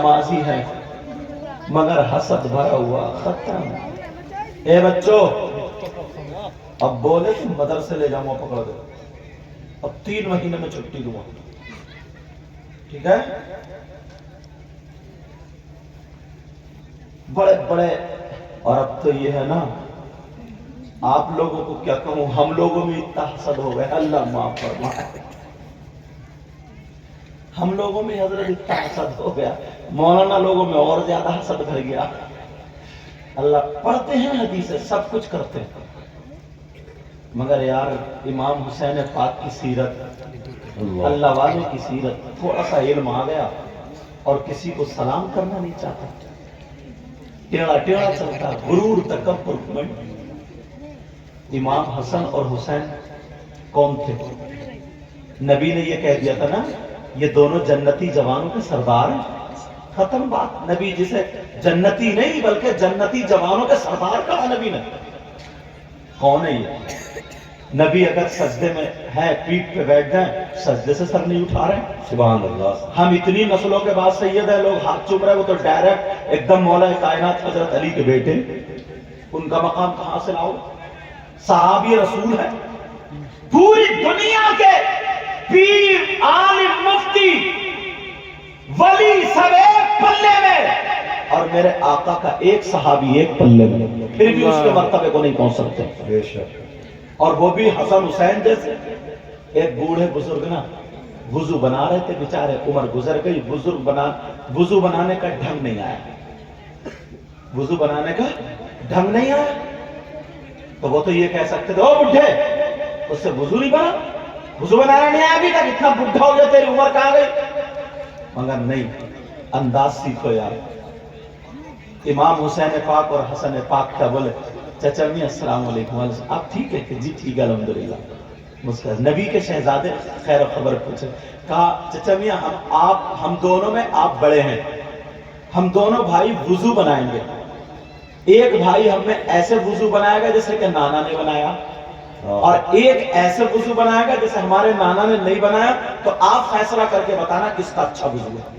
نمازی ہے مگر حسد بھرا ہوا ختم. اے بچوں اب بولے کہ مدرسے لے جاؤں پکڑ دو, اب 3 مہینے میں چھٹی دوں, ٹھیک ہے؟ بڑے بڑے. اور اب تو یہ ہے نا, آپ لوگوں کو کیا کہوں, ہم لوگوں میں اتنا حسد ہو گیا, اللہ معاف فرمائے, ہم لوگوں میں حضرت اتنا حسد ہو گیا, مولانا لوگوں میں اور زیادہ حسد بھر گیا. اللہ پڑھتے ہیں حدیثیں, سب کچھ کرتے ہیں, مگر یار امام حسین پاک کی سیرت, اللہ والے کی سیرت, تھوڑا سا علم آ گیا اور کسی کو سلام کرنا نہیں چاہتا, ٹیڑھا ٹیڑھا چلتا, غرور تکبر گھمنڈ. امام حسن اور حسین کون تھے؟ نبی نے یہ کہہ دیا تھا نا, یہ دونوں جنتی جوانوں کے سردار ہیں, ختم بات. نبی جسے جنتی نہیں بلکہ جنتی جوانوں کے سردار کہا نبی نے. کون ہے یہ نبی؟ اگر سجدے میں ہے پیٹھ پہ بیٹھ جائیں, سجدے سے سر نہیں اٹھا رہے ہیں, سبحان اللہ. ہم اتنی نسلوں کے بعد سید ہے, لوگ ہاتھ چوم رہے, وہ تو ڈائریکٹ ایک دم مولا کائنات حضرت علی کے بیٹے, ان کا مقام کہاں سے لاؤ؟ صحابی رسول ہے, پوری دنیا کے پیر عالم مفتی ولی سب ایک پلے میں, اور میرے آقا کا ایک صحابی ایک پلے میں, پھر بھی اس کے مرتبے کو نہیں پہنچ سکتے. بے شک. اور وہ بھی حسن حسین جیسے. ایک بوڑھے بزرگ نا وضو بنا رہے تھے بیچارے, عمر گزر گئی, وضو بنانے کا ڈھنگ نہیں آیا, وضو بنانے کا ڈھنگ نہیں آیا, تو وہ تو یہ کہہ سکتے تھے, او بڈھے اس سے وضو نہیں بنا, وضو بنانا نہیں آیا ابھی تک, اتنا بڈھا ہو گیا, تیری عمر کہاں گئی؟ مگر نہیں, انداز سیکھو یار. امام حسین پاک اور حسن پاک کیا بولے, چچا میاں السلام علیکم. آپ ٹھیک ہے کہ جی ٹھیک ہے الحمدللہ. مسکر نبی کے شہزادے خیر و خبر پوچھے, کہا چچا میاں ہم دونوں میں آپ بڑے ہیں, ہم دونوں بھائی وضو بنائیں گے, ایک بھائی ہم میں ایسے وضو بنائے گا جیسے کہ نانا نے بنایا, اور ایک ایسے وضو بنائے گا جیسے ہمارے نانا نے نہیں بنایا, تو آپ فیصلہ کر کے بتانا کس کا اچھا وضو ہے.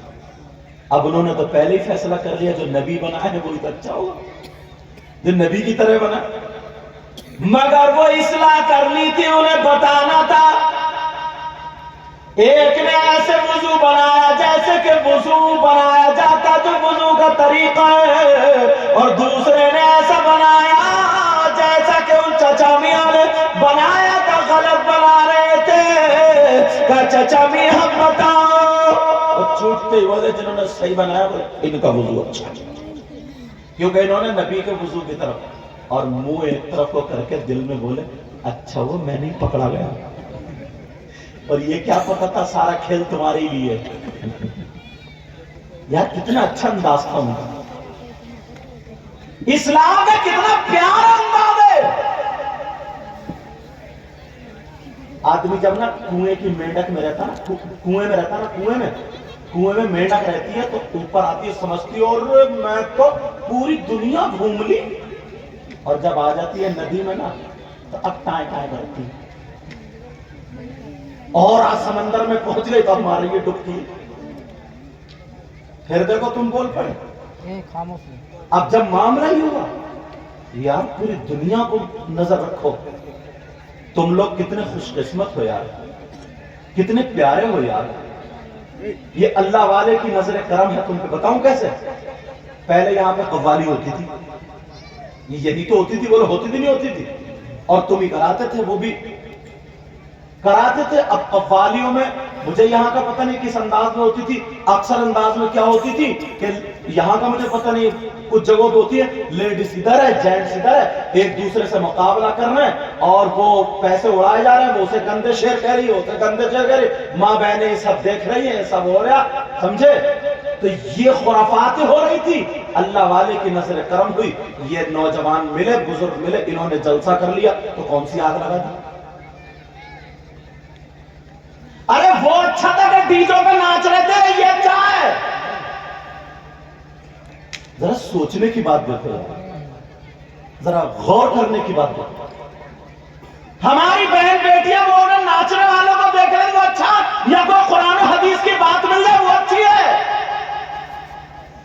اب انہوں نے تو پہلے ہی فیصلہ کر لیا, جو نبی بنا ہے وہی تو اچھا ہوگا, جو نبی کی طرح بنا. مگر وہ اصلاح کر لی تھی, انہیں بتانا تھا. ایک نے ایسے وضو بنایا جیسے کہ وضو بنایا جاتا جو وضو کا طریقہ ہے, اور دوسرے نے ایسا بنایا جیسا کہ ان چچا میاں نے بنایا تھا, غلط بنا رہے تھے. کہ چچا میاں بتاؤ, اور چھوٹتے والے جنہوں نے صحیح بنایا بولے ان کا وضو اچھا, کیونکہ انہوں نے نبی کے وضو کی طرف اور منہ ایک طرف کو کر کے دل میں بولے اچھا وہ میں نہیں پکڑا گیا, اور یہ کیا پتا تھا سارا کھیل تمہارے لیے. یار کتنا اچھا انداز تھا ان کا, اسلام کا کتنا پیارا انداز ہے. آدمی جب نا کنویں کی مینڈک میں رہتا نا, کنویں میں رہتا نا, کنویں میں مینڈک رہتی ہے تو اوپر آتی ہے سمجھتی ہے اور میں تو پوری دنیا گھوم لی, اور جب آ جاتی ہے ندی میں نا تو اب ٹائیں ٹائیں کرتی ہے, اور آج سمندر میں پہنچ گئی تو اب مارے گی ڈبکی. پھر دیکھو تم بول پڑے. اب جب معاملہ ہی ہوا, یار پوری دنیا کو نظر رکھو, تم لوگ کتنے خوش قسمت ہو یار, کتنے پیارے ہو یار. یہ اللہ والے کی نظر کرم ہے تم پہ. بتاؤں کیسے؟ پہلے یہاں پہ قوالی ہوتی تھی, یہی تو ہوتی تھی, بولو ہوتی تھی نہیں ہوتی تھی, اور تم ہی کراتے تھے, وہ بھی کراتے تھے. اب قوالیوں میں مجھے یہاں کا پتہ نہیں کس انداز میں ہوتی تھی, اکثر انداز میں کیا ہوتی تھی کہ یہاں کا مجھے پتہ نہیں, کچھ جگہوں پہ ہوتی ہے لیڈیز ادھر ہے جینٹس ادھر ہے, ایک دوسرے سے مقابلہ کر رہے ہیں اور وہ پیسے اڑائے جا رہے ہیں, وہ اسے گندے شعر کہہ رہی ہے, اسے گندے شعر کہہ رہی, ماں بہنیں سب دیکھ رہی ہیں, سب ہو رہا, سمجھے؟ تو یہ خرافات ہو رہی تھی. اللہ والے کی نظر کرم ہوئی, یہ نوجوان ملے, بزرگ ملے, انہوں نے جلسہ کر لیا, تو کون سی آگ لگا دی؟ ارے وہ اچھا تھا کہ ڈیجوں پہ ناچ رہے تھے, یہ اچھا ہے. ذرا سوچنے کی بات دیکھو, ذرا غور کرنے کی بات دیکھو. ہماری بہن بیٹیاں وہ انہیں ناچنے والوں کو دیکھ رہے ہیں, وہ اچھا, یا کوئی قرآن و حدیث کی بات مل جائے وہ اچھی ہے.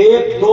1, 2,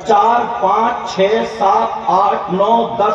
4, 5, 6, 7, 8, 9, 10,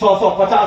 100, 50,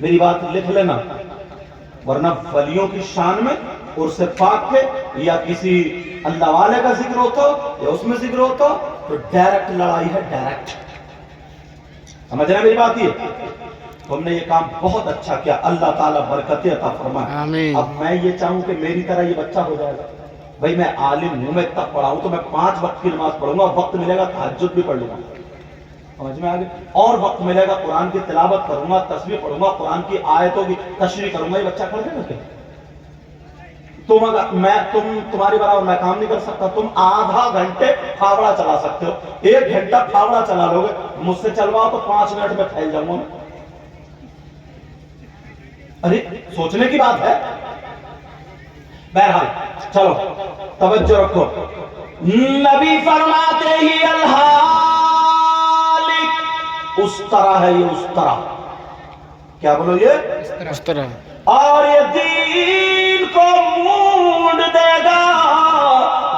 میری بات لکھ لینا، ورنہ ولیوں کی شان میں عرس پاک کے یا کسی اللہ والے کا ذکر ہوتا ہو یا اس میں ذکر ہوتا ہو تو ڈائریکٹ لڑائی ہے، ڈائریکٹ. سمجھ رہے میری بات؟ یہ تم نے یہ کام بہت اچھا کیا، اللہ تعالیٰ برکتیں عطا فرمائے. آمین. اب میں یہ چاہوں کہ میری طرح یہ بچہ ہو جائے گا. بھائی میں عالم ہوں، میں اتنا پڑھا ہوں تو میں 5 وقت کی نماز پڑھوں گا، وقت ملے گا تہجد بھی پڑھ لوں گا، سمجھ میں آگے، اور وقت ملے گا قرآن کی تلاوت کروں گا، تسبیح پڑھوں گا، قرآن کی آیتوں کی تشریح کروں گا. یہ بچہ کر دے گا کیا؟ تمہاری برابر میں کام نہیں کر سکتا. تم آدھا گھنٹے پھاوڑا چلا سکتے ہو، 1 گھنٹہ پھاوڑا چلا لو گے، مجھ سے چلواؤ تو 5 منٹ میں پھیل جاؤں گا. ارے سوچنے کی بات ہے. بہرحال چلو توجہ رکھو. نبی فرماتے ہی الحالک، اس طرح ہے یہ، اس طرح. کیا بولو یہ؟ اس طرح. اور یہ دین کو مونڈ دے گا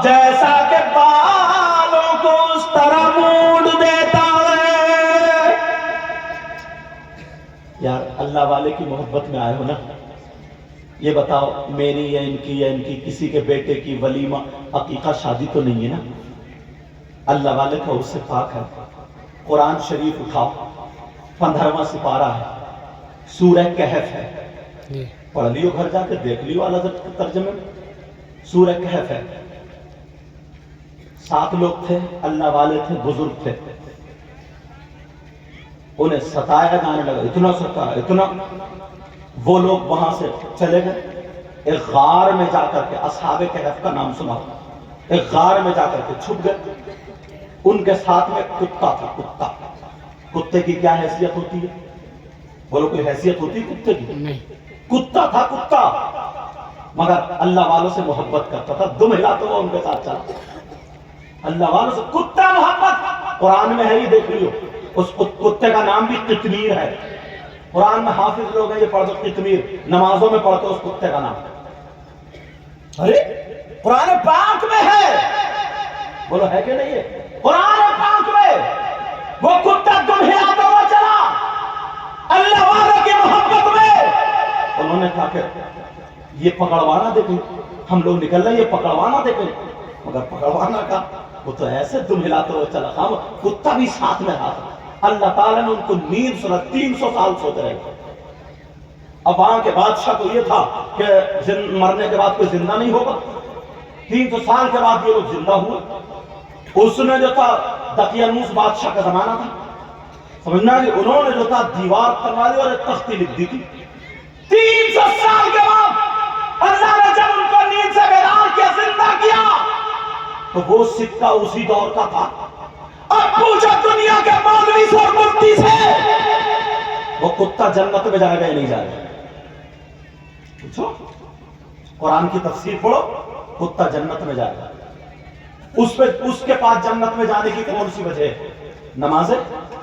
جیسا کہ بالوں کو اس طرح مونڈ دیتا ہے. یار اللہ والے کی محبت میں آئے ہو نا، یہ بتاؤ میری یا ان کی کسی کے بیٹے کی ولیمہ عقیقہ شادی تو نہیں ہے نا؟ اللہ والے کا اس سے پاک ہے. قرآن شریف اٹھاؤ، 15واں سپارہ ہے، سورہ کہف ہے، جی. پڑھ لیو گھر جا کے، دیکھ لیو اعلیٰ ترجمے میں. سورہ کہف ہے. 7 لوگ تھے، اللہ والے تھے، بزرگ تھے. انہیں ستایا جانے لگا، اتنا ستایا، اتنا. وہ لوگ وہاں سے چلے گئے، ایک غار میں جا کر کے، اصحاب کہف کا نام سنا، ایک غار میں جا کر کے چھپ گئے. ان کے ساتھ میں کتا تھا. کتا، کتے کی کیا حیثیت ہوتی ہے؟ بولو کوئی حیثیت ہوتی ہے کتے کی؟ نہیں. کتا تھا، کتا، مگر اللہ والوں سے محبت کرتا تھا. دم ہلا تو وہ ان کے ساتھ چلا. اللہ والوں سے کتا محبت قرآن میں ہے، یہ دیکھ لیو. اس کتے کا نام بھی قطمیر ہے. قرآن میں حافظ لوگ ہیں، یہ پڑھ دو قطمیر، نمازوں میں پڑھتے اس کتے کا نام. ارے قرآن پاک میں ہے، بولو ہے کہ نہیں ہے؟ قرآن پاک میں وہ کتا دم ہلاتا ہوا چلا اللہ والوں کی محبت میں. انہوں نے کہا کہ یہ پکڑوانا دیکھیں، ہم لوگ نکل رہے، یہ پکڑوانا دیکھیں. مگر پکڑوانا کا وہ تو ایسے دم ہلاتے ہوئے چلا، ہم کتا بھی ساتھ میں رہا. اللہ تعالیٰ نے ان کو نیند سنا، 300 سال سوتے رہے. اب وہاں کے بادشاہ کو یہ تھا کہ مرنے کے بعد کوئی زندہ نہیں ہوگا. 300 سال کے بعد یہ لوگ زندہ ہوئے. اس نے جو تھا دقیانوس بادشاہ کا زمانہ تھا، سمجھنا کہ انہوں نے جو تھا دیوار تنوا دی اور ایک تختی لکھ دی تھی. 300 سال کے بعد اللہ نے جب ان کو نیند سے بیدار کیا، زندہ کیا، تو وہ سکہ اسی دور کا تھا. اب پوچھو دنیا کے مولوی سے اور مفتی سے، وہ کتا جنت میں جائے گا یا نہیں جائے گا؟ پوچھو. قرآن کی تفسیر پڑھو، کتا جنت میں جائے گا. اس کے پاس جنت میں جانے کی کون سی وجہ ہے؟ نمازیں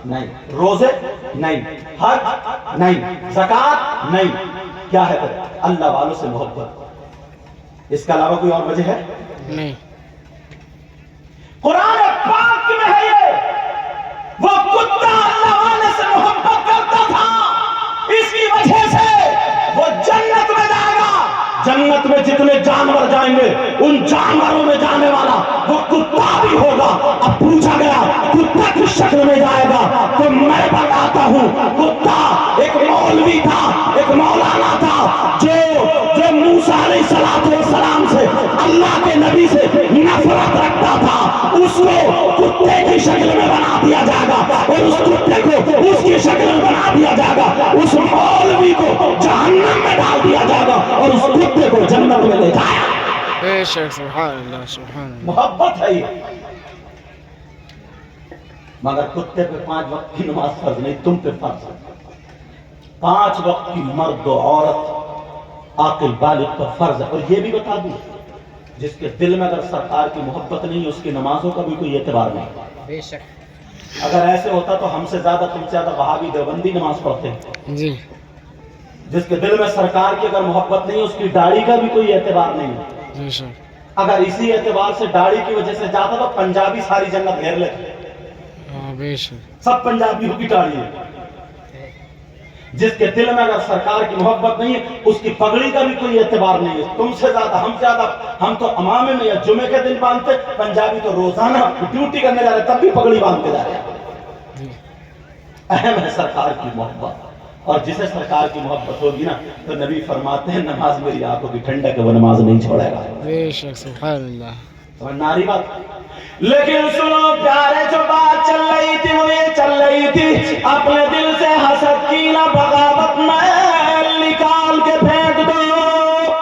نہیں، روزے نہیں، حج نہیں، زکات نہیں. کیا ہے پھر؟ اللہ والوں سے محبت. اس کے علاوہ کوئی اور وجہ ہے؟ نہیں. قرآن پاک میں ہے یہ. وہ کتا اللہ والے سے محبت کرتا تھا، اس کی وجہ سے وہ جنت میں جائے گا. جنت میں جتنے جانور جائیں گے ان جانوروں میں جانے والا وہ کتا بھی ہوگا. اب پوچھا گیا کتا کس شکل میں جائے گا؟ تو میں بتاتا ہوں. کتا ایک مولوی تھا، ایک مولانا تھا، جو موسیٰ علیہ السلام سے، اللہ کے نبی سے نفرت رکھتا تھا. اس کو کتے کی شکل میں بنا دیا جائے گا اور اس کتے کو اس کی شکل میں بنا دیا جائے گا. اس مولوی کو جہنم میں ڈال دیا جائے گا اور اس کتے کو جنت میں لے جایا. بے شک. سبحان اللہ، سبحان اللہ. محبت ہے یہ. مگر کتے پہ 5 وقت کی نماز فرض نہیں، تم پہ فرض ہے. 5 وقت کی مرد و عورت عاقل بالغ پر فرض ہے. اور یہ بھی بتا دوں، جس کے دل میں اگر سرکار کی محبت نہیں، اس کی نمازوں کا بھی کوئی اعتبار نہیں. بے شک. اگر ایسے ہوتا تو ہم سے زیادہ، تم سے زیادہ وہابی دیوبندی نماز پڑھتے ہیں. جی. جس کے دل میں سرکار کی اگر محبت نہیں، اس کی داڑھی کا بھی کوئی اعتبار نہیں. بے شک. اگر اسی اعتبار سے داڑھی کی وجہ سے جاتا تو پنجابی ساری جنت گھیر لیتے. بے شک. سب پنجابیوں کی داڑھی ہے. جس کے دل میں اگر سرکار کی محبت نہیں ہے اس کی پگڑی کا بھی کوئی اعتبار نہیں ہے. تم سے زیادہ ہم تو امامے میں یا جمعے کے دن باندھتے, پنجابی تو روزانہ ڈیوٹی کرنے جا رہے تب بھی پگڑی باندھ کے جا رہے ہیں. اہم ہے سرکار کی محبت, اور جسے سرکار کی محبت ہوگی نا تو نبی فرماتے ہیں نماز میری آنکھوں کی ٹھنڈک ہے, وہ نماز نہیں چھوڑے گا. بے شک سبحان اللہ. ناری بات. لیکن سنو پیارے, جو بات چل رہی تھی وہ یہ چل رہی تھی اپنے دل سے حسد کینہ بغاوت میل نکال کے پھینک دو.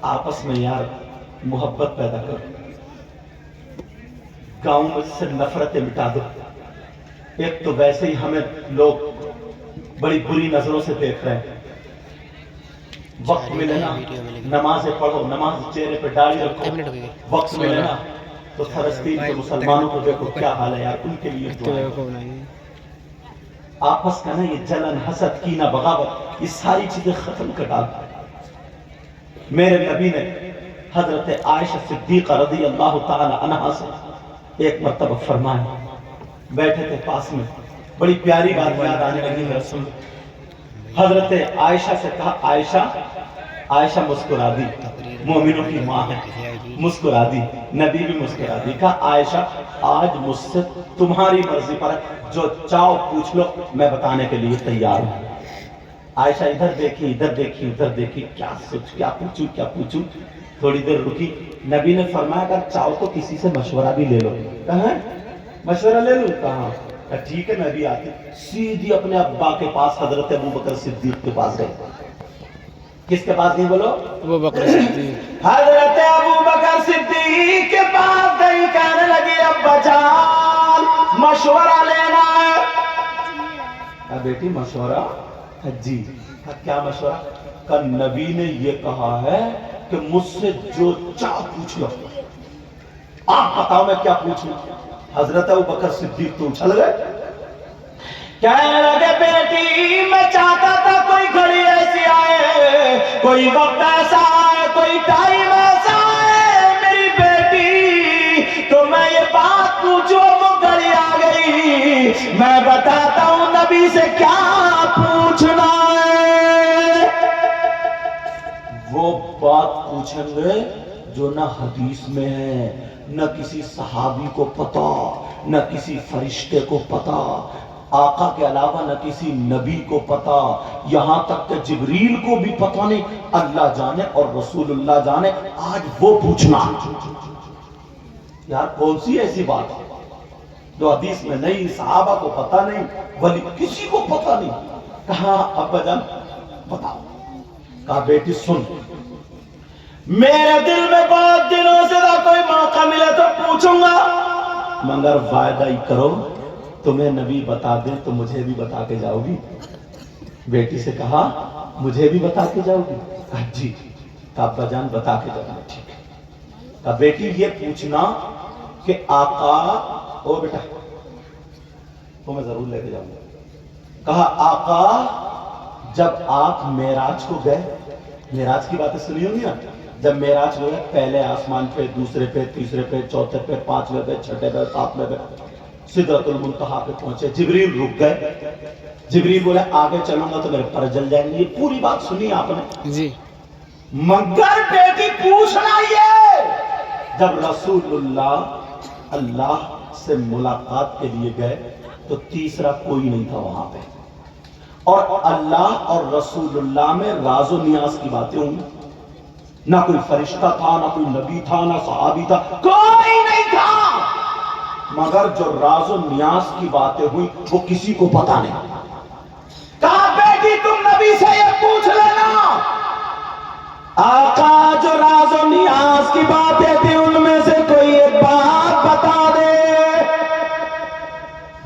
آپس میں یار محبت پیدا کرو, گاؤں میں سے نفرتیں مٹا دو. ایک تو ویسے ہی ہمیں لوگ بڑی بری نظروں سے دیکھ رہے ہیں. وقت ملے نا نمازیں پڑھو, نماز چہرے پہ ڈالی رکھو. وقت ملے نا تو فلسطین کے مسلمانوں کو دیکھو کیا حال ہے یار, ان کے لیے دعائیں. آپس کا نا یہ جلن, حسد, کینہ, بغاوت, یہ ساری چیزیں ختم کر ڈال. میرے نبی نے حضرت عائشہ صدیقہ رضی اللہ تعالی عنہا سے ایک مرتبہ فرمایا, بیٹھے تھے پاس میں, بڑی پیاری بات یاد آنے لگی ہے. رسول حضرت عائشہ سے کہا, عائشہ مسکرا دی, مومنوں کی ماں ہے, مسکرا دی. نبی بھی مسکرا دی. کہا عائشہ آج مجھ سے تمہاری مرضی پر جو چاہو پوچھ لو, میں بتانے کے لیے تیار ہوں. عائشہ ادھر دیکھی ادھر دیکھی, کیا پوچھوں. تھوڑی دیر رکی, نبی نے فرمایا اگر چاہو تو کسی سے مشورہ بھی لے لو. کہاں مشورہ لے لوں؟ کہاں؟ ٹھیک ہے میں بھی آتی. سیدھی اپنے ابا کے پاس حضرت ابو بکر صدیق کے پاس گئی. کس کے پاس گئی بولو؟ ابو بکر صدیق. حضرت ابو بکر صدیق کے پاس گئی, کہنے لگی ابا جان مشورہ لینا ہے. بیٹی مشورہ؟ جی. کیا مشورہ؟ کہ نبی نے یہ کہا ہے کہ مجھ سے جو چاہ پوچھ لو. آپ بتاؤ میں کیا پوچھوں؟ حضرت ابو بکر صدیق تو اچھل گئے, کہنے لگے بیٹی میں چاہتا تھا کوئی گھڑی ایسی آئے, کوئی وقت ایسا آئے, کوئی ٹائم ایسا آئے میری بیٹی تو میں یہ بات پوچھوں, وہ گھڑی آ گئی, میں بتاتا ہوں نبی سے کیا پوچھنا ہے. وہ بات پوچھیں گے جو نہ حدیث میں ہے, نہ کسی صحابی کو پتا, نہ کسی فرشتے کو پتا, آقا کے علاوہ نہ کسی نبی کو پتا, یہاں تک کہ جبریل کو بھی پتا نہیں. اللہ جانے اور رسول اللہ جانے. آج وہ پوچھنا یار کون سی ایسی بات ہے جو حدیث میں نہیں, صحابہ کو پتا نہیں, ولی کسی کو پتا نہیں. کہاں ابا جان بتاؤ. کہا بیٹی سن, میرے دل میں بہت دنوں سے کوئی موقع ملے تو پوچھوں گا, مگر وعدہ ہی کرو تمہیں نبی بتا دیں تو مجھے بھی بتا کے جاؤ گی. بیٹی سے کہا مجھے بھی بتا کے جاؤ گی؟ کہا جی. کہا ابا جان بتا کے جاؤ. ٹھیک ہے. کہا بیٹی یہ پوچھنا کہ آقا, او بیٹا تو میں ضرور لے کے جاؤں گا. کہا آقا جب آپ معراج کو گئے, معراج کی باتیں سنی ہوں گی نا, جب معراج ہوئے پہلے آسمان پہ, دوسرے پہ, تیسرے پہ, چوتھے پہ, پانچویں پہ, چھٹے پہ, ساتویں پہ, سدرۃ المنتہا پہ پہنچے. جبریل رک گئے. جبریل بولے آگے چلوں گا تو میرے پر جل جائیں گے. یہ پوری بات سنی آپ نے جی. مگر بیٹی پوچھنا یہ, جب رسول اللہ سے ملاقات کے لیے گئے تو تیسرا کوئی نہیں تھا وہاں پہ, اور اللہ اور رسول اللہ میں راز و نیاز کی باتیں ہوئی. نہ کوئی فرشتہ تھا, نہ کوئی نبی تھا, نہ صحابی تھا, کوئی نہیں تھا, مگر جو راز و نیاز کی باتیں ہوئی وہ کسی کو پتا نہیں. کہا بیٹی تم نبی سے یہ پوچھ لینا, آقا جو راز و نیاز کی باتیں تھی ان میں سے کوئی ایک بات بتا دے.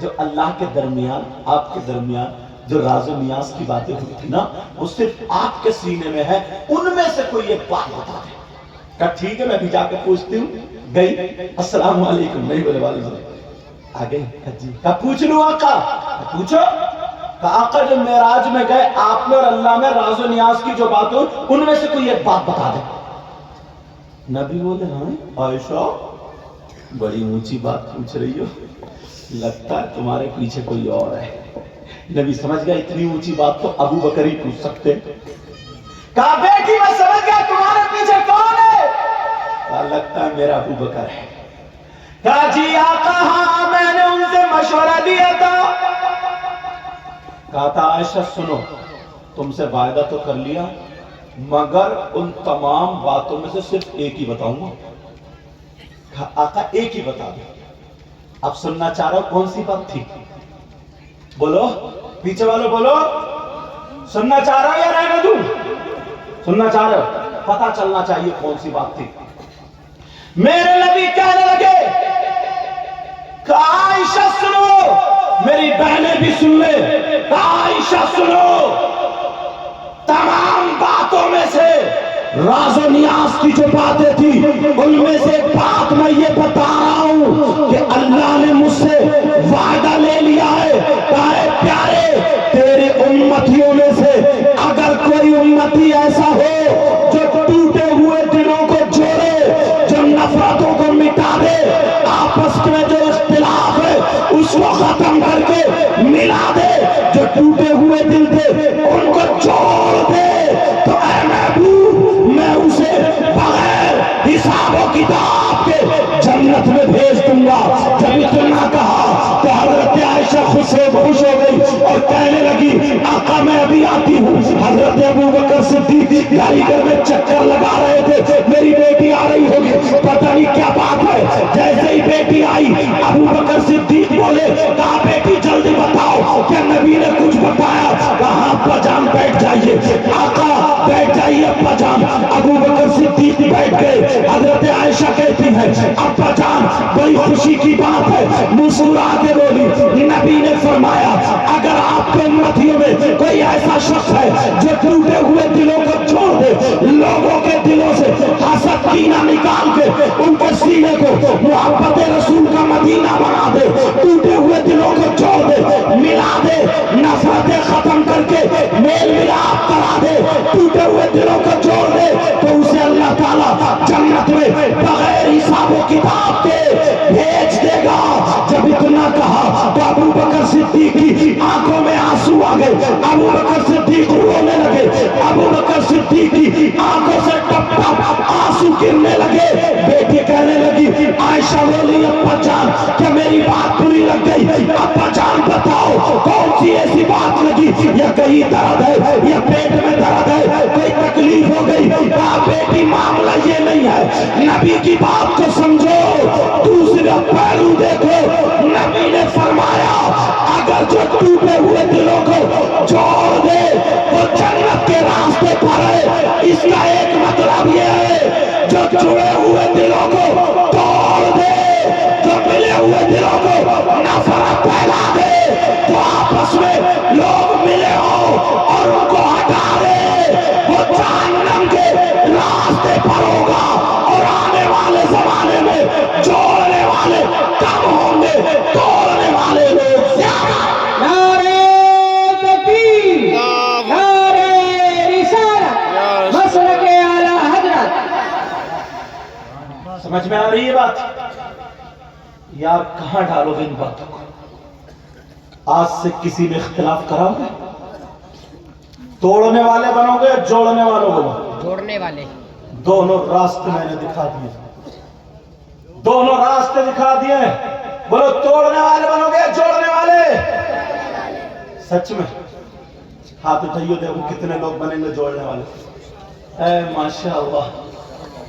جو اللہ کے درمیان, آپ کے درمیان جو راز و نیاز کی باتیں ہوئی تھی نا, وہ صرف آپ کے سینے میں ہے, ان میں سے کوئی ایک بات بتا دے. کہا ٹھیک ہے میں بھی جا کے پوچھتی ہوں. گئی, السلام علیکم, نہیں بولے والد آ گئی. جی. کہا پوچھ لوں آقا؟ پوچھو. کہا آقا جب معراج میں گئے آپ میں اور اللہ میں راز و نیاز کی جو بات ہوئی ان میں سے کوئی ایک بات بتا دے. نبی بولے ہاں عائشہ بڑی اونچی بات پوچھ رہی ہو, لگتا ہے تمہارے پیچھے کوئی اور ہے. نبی سمجھ گیا اتنی اونچی بات تو ابو بکر ہی پوچھ سکتے. کہا بیٹی میں سمجھ گیا تمہارے پیچھے کون ہے؟ کہا لگتا ہے میرا ابو بکر ہے. کہا جی آقا ہاں میں نے ان سے مشورہ دیا تھا. کہا تھا عائشہ سنو تم سے وعدہ تو کر لیا مگر ان تمام باتوں میں سے صرف ایک ہی بتاؤں گا. کہا آقا ایک ہی بتا دو. اب سننا چاہ رہا ہوں کون سی بات تھی؟ بولو پیچھے والوں بولو. سننا چاہ رہا ہوں یا رہنے دوں؟ سننا چاہ رہے ہو؟ پتہ چلنا چاہیے کون سی بات تھی. میرے نبی کہنے لگے کہ عائشہ سنو. میری بہنیں بھی سن لے. عائشہ سنو تمام باتوں میں سے راز و نیاز کی جو باتیں تھی ان میں سے ایک بات میں یہ بتا رہا ہوں کہ اللہ نے مجھ سے وعدہ لے لیا ہے. کہا پیارے تیرے امتیوں میں سے اگر کوئی امتی ایسا ہو جو ٹوٹے ہوئے دلوں کو جوڑے, جو نفرتوں کو مٹا دے, آپس میں جو اختلاف ہے اس کو ختم کر کے ملا دے, جو ٹوٹے ہوئے دل تھے ان کو جوڑ دے, تو اے محبوب میں اسے بغیر حساب و کتاب کے جنت میں بھیج دوں گا. جب اتنا کہا تو حضرت عائشہ خود سے خوش ہو گئی اور کہنے لگی آقا میں ابھی آتی ہوں. حضرت ابو بکر صدیق گاڑی گھر میں چکر لگا رہے تھے, میری بیٹی آ رہی ہوگی پتہ نہیں کیا بات ہے. جیسے ہی بیٹی آئی ابو بکر صدیق بولے کہا بیٹی جلدی بتاؤ کیا نبی نے کچھ بتایا؟ کہا ابا جان بیٹھ جائیے. آقا بیٹھ جائیے ابا جان. ابو بکر صدیق بیٹھ گئے. حضرت عائشہ کہتی ہے ابا جان بڑی خوشی کی بات ہے, مسکرا کے بولی نبی نے فرمایا اگر آپ کے امتیوں میں کوئی ایسا شخص ہے جو ٹوٹے ہوئے دلوں کو چھوڑ دے, لوگوں کے دلوں سے حسد کینہ نکال کے ان کے سینے کو محبت رسول کا مدینہ بنا دے, ٹوٹے ہوئے دلوں کو چھوڑ دے, ملا دے, نفرتیں ختم کر کے میل ملاپ کرا دے, ٹوٹے ہوئے دلوں کو جوڑ دے, تو اسے اللہ تعالیٰ جنت میں بغیر حساب و کتاب کے بھیج دے گا. جب اتنا کہا تو ابو بکر صدیق کی آنکھوں میں آنسو آ گئے. ابو بکر صدیق رونے لگے. ابو بکر صدیق کی آنکھوں سے ٹپ ٹپ آنسو گرنے لگے. بیٹی کہنے لگی عائشہ بولی ابا جان کیا میری بات بری لگ گئی؟ ابا جان بتاؤ کون سی ایسی بات لگی, یا کہیں درد ہے یا پیٹ میں درد ہے, کوئی تکلیف ہو گئی؟ کہا بیٹی معاملہ یہ نہیں ہے, نبی کی بات کو سمجھو, دوسرا پہلو دیکھو. نبی نے فرمایا اگر جو ٹوٹے ہوئے دلوں کو جوڑ دے وہ جنت کے راستے پر ہے. اس کا ایک مطلب یہ ہے جو جڑے ہوئے دلوں کو توڑ دے, جو ملے ہوئے دلوں کو نفرت پھیلا دے, تو آپس میں لوگ ملے ہو اور ان کو ہٹا دے, وہ جہنم کے راستے پر ہوگا. اور آنے والے زمانے میں جوڑنے والے کم ہوں گے, توڑنے والے لوگ زیادہ. نعرہ تکبیر, نعرہ رسالت, مسلک اعلی حضرت. سمجھ میں آ رہی ہے بات؟ یار کہاں ڈالو گے ان باتوں کو؟ آج سے کسی میں اختلاف کراؤ گے؟ توڑنے والے بنو گے, جوڑنے والوں بنو گے؟ جوڑنے والے. دونوں راستے میں نے دکھا دیے, دونوں راستے دکھا دیے. بولو توڑنے والے بنو گے, جوڑنے والے؟ سچ میں ہاتھ اٹھائیے دیکھو کتنے لوگ بنیں گے جوڑنے والے. اے ماشاءاللہ,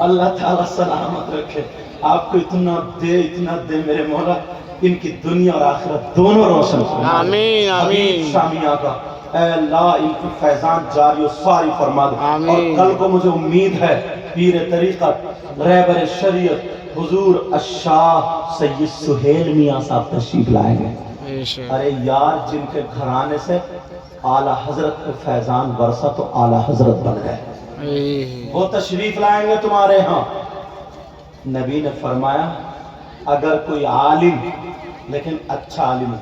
اللہ تعالیٰ سلامت رکھے آپ کو, اتنا دے میرے مولا, ان کی دنیا اور آخرت دونوں روشن فرما. آمین آمین. شامی آقا اے اللہ ان کی فیضان جاری و ساری فرما دے. اور کل کو مجھے امید ہے پیر طریقت رہبر شریعت حضور الشاہ سید سہیل میاں صاحب تشریف لائیں گے. ارے یار جن کے گھرانے سے اعلیٰ حضرت کے فیضان ورثہ تو اعلیٰ حضرت بن گئے, وہ تشریف لائیں گے تمہارے ہاں. نبی نے فرمایا اگر کوئی عالم, لیکن اچھا عالم,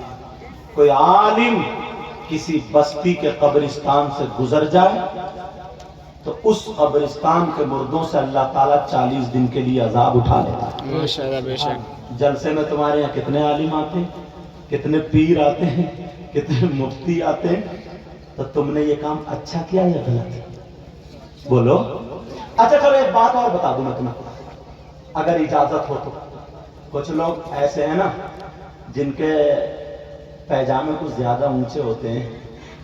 کوئی عالم کسی بستی کے قبرستان سے گزر جائے تو اس قبرستان کے مردوں سے اللہ تعالیٰ 40 دن کے لیے عذاب اٹھا لیتا ہے. ماشاءاللہ بے شک. جلسے میں تمہارے یہاں کتنے عالم آتے ہیں, کتنے پیر آتے ہیں, کتنے مفتی آتے ہیں، تو تم نے یہ کام اچھا کیا یا غلط؟ بولو۔ اچھا چلو ایک بات اور بتا دوں میں تمہیں، اگر اجازت ہو تو۔ کچھ لوگ ایسے ہیں نا جن کے پیجامے کچھ زیادہ اونچے ہوتے ہیں،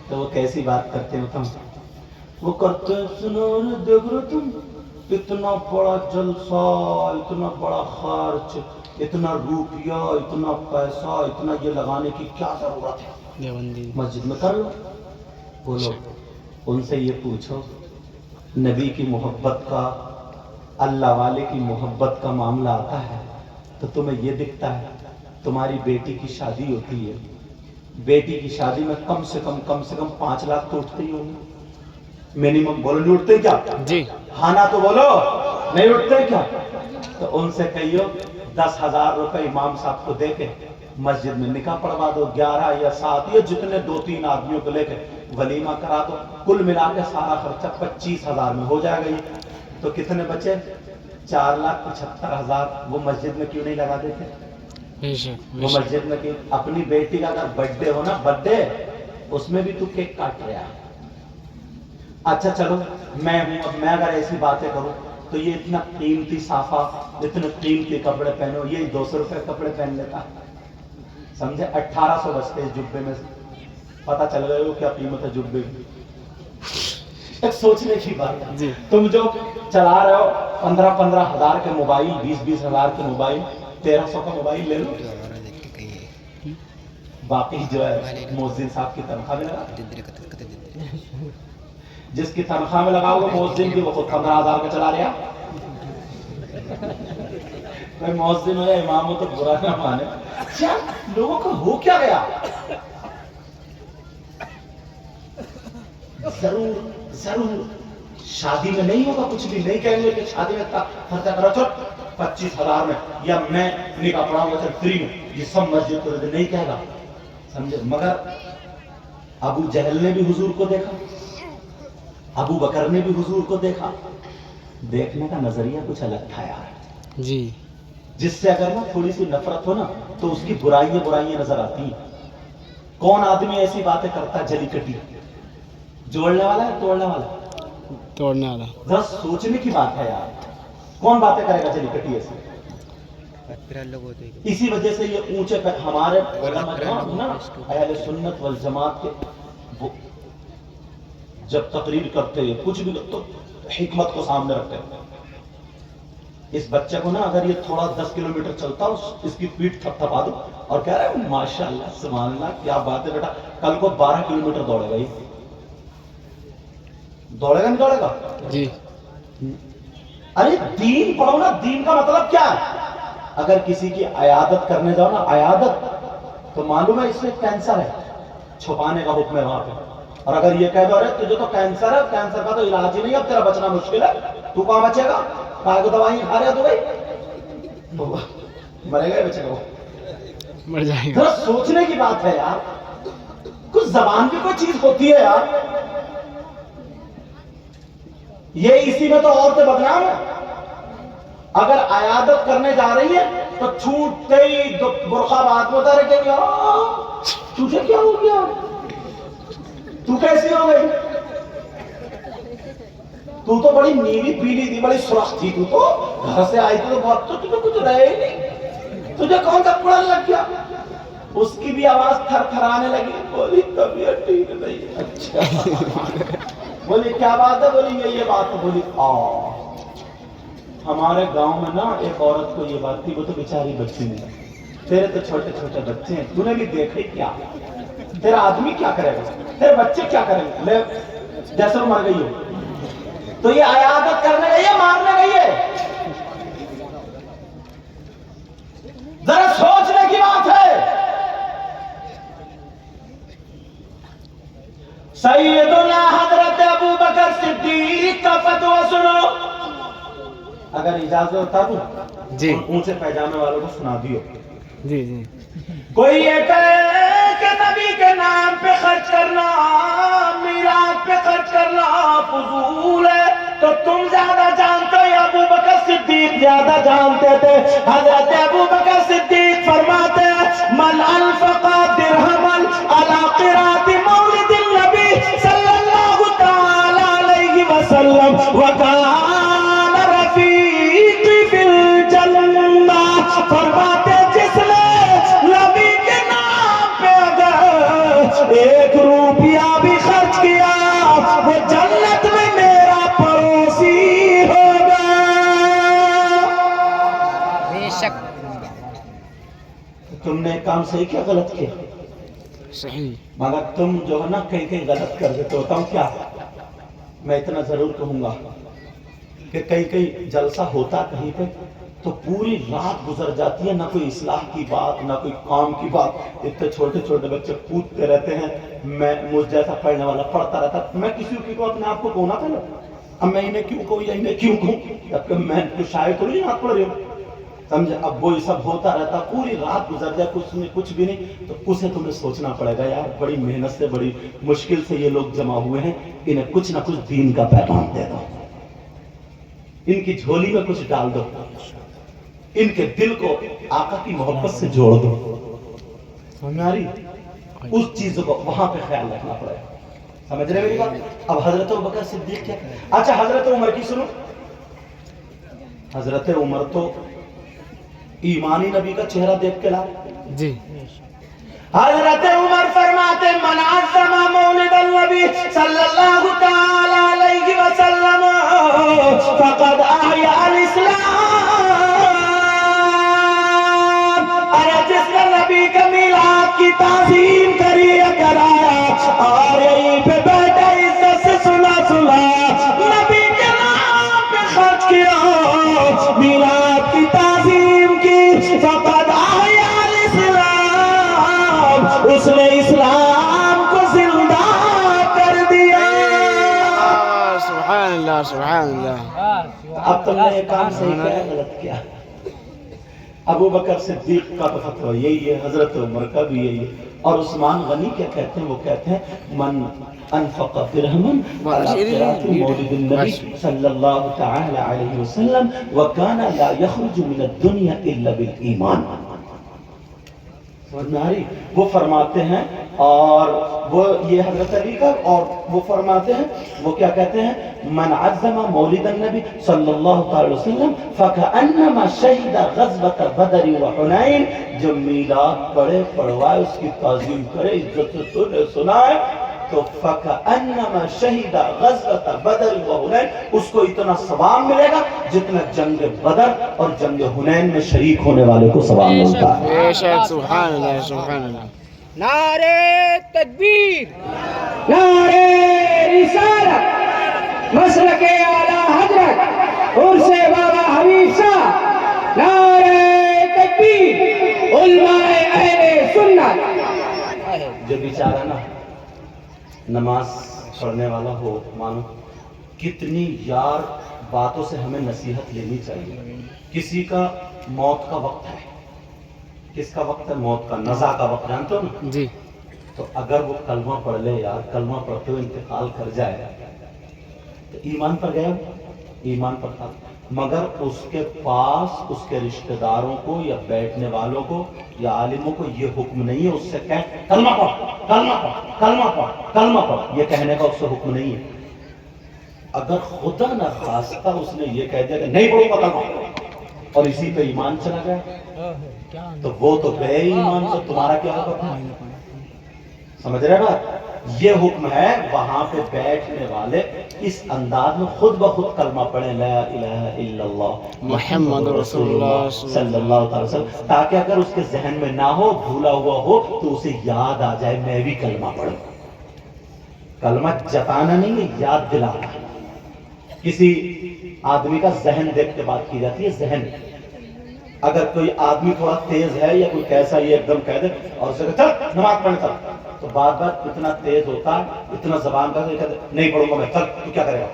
تو وہ کیسی بات کرتے ہیں وہ کرتے ہیں، سنو دیکھ رہے تم، اتنا بڑا جلسہ، اتنا بڑا خرچ، اتنا روپیہ، اتنا پیسہ، اتنا یہ لگانے کی کیا ضرورت ہے، مسجد میں کر لو۔ بولو، ان سے یہ پوچھو، نبی کی محبت کا، اللہ والے کی محبت کا معاملہ آتا ہے تو تمہیں یہ دکھتا ہے، تمہاری بیٹی کی شادی ہوتی ہے، بیٹی کی شادی میں کم سے کم 5 لاکھ تو اٹھتے ہی ہوں گے منیمم۔ بولو نہیں اٹھتے کیا؟ جی ہاں نا تو بولو، نہیں اٹھتے کیا؟ تو ان سے کہیو 10,000 روپے امام صاحب کو دے کے مسجد میں نکاح پڑھوا دو، 11 یا 7 یا جتنے 2-3 آدمیوں کو لے کے ولیمہ کرا دو، کل ملا کے سارا خرچہ 25,000 میں ہو جائے گا۔ یہ تو کتنے بچے؟ 4,75,000۔ وہ مسجد میں کیوں نہیں لگا دیتے؟ وہ مسجد میں کیوں؟ اپنی بیٹی کا اگر برتھ ڈے ہو نا، برتھ ڈے، اس میں بھی تو کیک کاٹ رہا ہے۔ اچھا چلو میں ہوں، اب میں اگر ایسی باتیں کروں تو یہ اتنا قیمتی صافہ، اتنے قیمتی کپڑے پہنو، یہ 200 روپے کپڑے پہن لیتا، سمجھے؟ 1800 بچتے اس جبے میں، پتہ چل گئے ہو کیا قیمت ہے جبے کی۔ ایک سوچنے کی بات ہے، تم جو چلا رہے ہو 15,000 کے موبائل، 20,000 کے موبائل، 1,300 کا موبائل لے لو، باقی جو ہے مؤذن صاحب کی تنخواہ میں لگا، جس کی تنخواہ میں لگاؤ گے مؤذن کی، وہ خود 15,000 کا چلا رہا۔ کوئی مؤذن ہو یا امام ہو تو برا نہ مانے، کیا لوگوں کا ہو کیا گیا؟ ضرور شادی میں نہیں ہوگا کچھ بھی، نہیں کہیں گے کہ شادی میں خرچہ کرو، چل 25,000 میں، یا میں نکاح پڑھاؤں گا چل فری میں، یہ سب مسجد کو نہیں کہے گا، سمجھے؟ مگر ابو جہل نے بھی حضور کو دیکھا، ابو بکر نے بھی حضور کو دیکھا، دیکھنے کا نظریہ کچھ الگ تھا یار جی، جس سے اگر نا تھوڑی سی نفرت ہو نا تو اس کی برائیاں نظر آتی ہیں۔ کون آدمی ایسی باتیں کرتا ہے جلی کٹی؟ جوڑنے والا ہے توڑنے والا؟ توڑنے والا۔ ذرا سوچنے کی بات ہے یار، کون باتیں کرے گا جلی کٹی ایسی؟ اسی وجہ سے یہ اونچے پہ ہمارے علماء اہل سنت والجماعت کے جب تقریر کرتے ہیں کچھ بھی تو حکمت کو سامنے رکھتے ہیں۔ اس بچے کو نا اگر یہ تھوڑا 10 کلومیٹر چلتا اس کی پیٹھ تھپتھپا دو اور کہہ رہا ہے ماشاءاللہ سبحان اللہ کیا بات ہے بیٹا، کل کو 12 کلومیٹر دوڑے گا، یہ دوڑے گا نہیں دوڑے گا؟ جی۔ ارے دین پڑھو نا، دین کا مطلب کیا ہے؟ اگر کسی کی عیادت کرنے جاؤ نا، عیادت تو معلوم ہے اس میں کینسر ہے، چھپانے کا حکم ہے وہاں پہ، اور اگر یہ کہہ دو ارے تجھے تو کینسر ہے، کینسر کا تو علاج ہی نہیں، اب تیرا بچنا مشکل ہے، تو کہاں بچے گا؟ کہاں کو دوائیں کھا رہے ہو تو بھائی مرے گا بچے گا، مر جائے گا۔ ذرا سوچنے کی بات ہے یار، کچھ زبان کی کوئی چیز ہوتی ہے یار، یہ اسی میں تو عورتیں بدنام ہے۔ اگر عیادت کرنے جا رہی ہے تو چھوٹتے ہی برقع بات میں اتارے کہ تجھے کیا ہو گیا، تو کیسی ہو گئی، تو تو بڑی نیلی پیلی تھی، بڑی سرخ تھی، تو گھر سے آئی تھی تو بہت، تو تجھے کچھ رہے ہی نہیں، تجھے کون سا پڑھن لگ گیا؟ اس کی بھی آواز تھر تھرانے لگی، بولی طبیعت ٹھیک نہیں۔ اچھا بولی کیا بات ہے؟ بولی یہ بات ہے۔ بولی ہمارے گاؤں میں نا ایک عورت کو یہ بات تھی، وہ تو بیچاری بچی نہیں، تیرے تو چھوٹے چھوٹے بچے ہیں، تو نے بھی دیکھے کیا، تیرا آدمی کیا کرے گا، تیرے بچے کیا کریں گے، لے جیسے وہ مر گئی ہو، تو یہ عیادت کرنے گئی ہے مارنے گئی ہے؟ ذرا سوچنے کی بات ہے۔ سیدنا حضرت ابو بکر صدیق کا فتویٰ سنو، اگر اجازت ہوتا تو جی اونچے پیجامے والوں کو سنا دیو۔ جی جی۔ کوئی یہ کہے کہ نبی کے نام پہ خرچ کرنا، میراث پہ خرچ کرنا فضول ہے، تو تم زیادہ جانتے ہو، ابو بکر صدیق زیادہ جانتے تھے۔ حضرت ابو بکر صدیق فرماتے ہیں من انفق درہما علی میں کام صحیح کیا غلط کیا؟ صحیح. مگر تم جو ہے نا کہیں غلط کر دیتے ہوتا ہوں کیا؟ میں اتنا ضرور کہوں گا کہ کہیں جلسہ ہوتا کہیں پہ تو پوری رات گزر جاتی ہے، نہ کوئی اصلاح کی بات نہ کوئی کام کی بات، اتنے چھوٹے چھوٹے بچے کودتے رہتے ہیں، میں مجھ جیسا پڑھنے والا پڑھتا رہتا، میں کسی کو اپنے آپ کو کونا کروں، اب میں انہیں کیوں کہوں یا انہیں کیوں کہوں، جبکہ میں کچھ شاعر تھوڑی ہاتھ پڑھ رہی ہوں، سمجھے؟ اب وہی سب ہوتا رہتا، پوری رات گزر جائے کچھ بھی نہیں، تو اسے تمہیں سوچنا پڑے گا یار بڑی محنت سے بڑی مشکل سے یہ لوگ جمع ہوئے ہیں، انہیں کچھ نہ کچھ دین کا پیغام دے دو، ان کی جھولی میں کچھ ڈال دو، ان کے دل کو آقا کی محبت سے جوڑ دو. سمجھ میں آ رہی؟ اس چیز کو وہاں پہ خیال رکھنا پڑے گا. سمجھ رہے میری بات؟ اب حضرت ابوبکر صدیق کیا؟ اچھا حضرت عمر کی سنو. حضرت عمر تو ایمانی نبی کا چہرہ دیکھ کے لائے. جی. حضرت عمر فرماتے من عظم مولد النبی صلی اللہ تعالی علیہ وسلم فقد احیا الاسلام. ارے جس نے نبی کے میلاد کی تعظیم کری کرایا اور یہیں پہ بیٹھے عزت سے سنا نبی کے نام پہ خرچ کیا میلاد کی تعظیم کی فقد احیا الاسلام، اس نے اسلام کو زندہ کر دیا. سبحان اللہ سبحان اللہ. اب تم نے یہ کام صحیح کیا غلط کیا؟ ابو بکر صدیق کا تو فتویٰ یہی ہے، حضرت عمر کا بھی یہی ہے. اور عثمان غنی کیا کہتے ہیں؟ وہ کہتے ہیں من انفق درہمن علی قراءۃ مولد النبی صلی اللہ تعالی علیہ وسلم وکان لا یخرج من الدنیا الا بالایمان. وہ فرماتے ہیں، اور وہ یہ حضرت علی کا، اور وہ فرماتے ہیں، وہ کیا کہتے ہیں؟ من عظم مولد النبی صلی اللہ تعالی وسلم فکأنما شہد غزوۃ بدر وحنین. جو میلاد پڑھے پڑھوائے اس کی تعظیم کرے عزت سے سنائے تو فکأنما شہد غزوۃ بدر وحنین، اس کو اتنا ثواب ملے گا جتنا جنگ بدر اور جنگ حنین میں شریک ہونے والے کو ثواب ملتا ہے. بے شک. سبحان اللہ سبحان اللہ. نعرے تکبیر، نعرے رسالت، مسلک اعلیٰ حضرت عرس بابا حبیب صاحب، نعرے تکبیر، علماء اہل سنت. جو بیچارہ نا نماز پڑھنے والا ہو، مانو کتنی یار باتوں سے ہمیں نصیحت لینی چاہیے. کسی کا موت کا وقت ہے، کس کا وقت ہے؟ موت کا، نزا کا وقت، جانتے ہو نا؟ جی. تو اگر وہ کلمہ پڑھ لے یار، کلمہ پڑھتے ہوئے انتقال کر جائے تو ایمان پر گیا، ایمان پر تھا، مگر اس کے پاس اس کے رشتہ داروں کو یا بیٹھنے والوں کو یا عالموں کو یہ حکم نہیں ہے اس سے کہیں کلمہ پڑھ کلمہ پڑھ کلمہ پڑھ کلمہ پڑھ، یہ کہنے کا اس سے حکم نہیں ہے. اگر خدا نہ خواستہ اس نے یہ کہہ دیا کہ نہیں پڑھوں گا کلمہ اور اسی پہ ایمان چلا گیا تو وہ تو گئے ایمان سے، تمہارا کیا ہوگا؟ سمجھ رہے بات؟ یہ حکم ہے وہاں پہ بیٹھنے والے اس انداز میں خود بخود کلمہ پڑھیں لا الہ الا اللہ محمد رسول اللہ صلی اللہ علیہ وسلم، تاکہ اگر اس کے ذہن میں نہ ہو، بھولا ہوا ہو تو اسے یاد آ جائے میں بھی کلمہ پڑھوں. کلمہ جتانا نہیں ہے، یاد دلانا. کسی آدمی کا ذہن دیکھ کے بات کی جاتی ہے. ذہن اگر کوئی آدمی تھوڑا تیز ہے یا کوئی کیسا یہ ایک دم کہہ دے اور اسے چل نماز پڑھنے چل، تو بات اتنا تیز ہوتا ہے، اتنا زبان کا نہیں پڑھوں گا میں، چل تو کیا کرے گا؟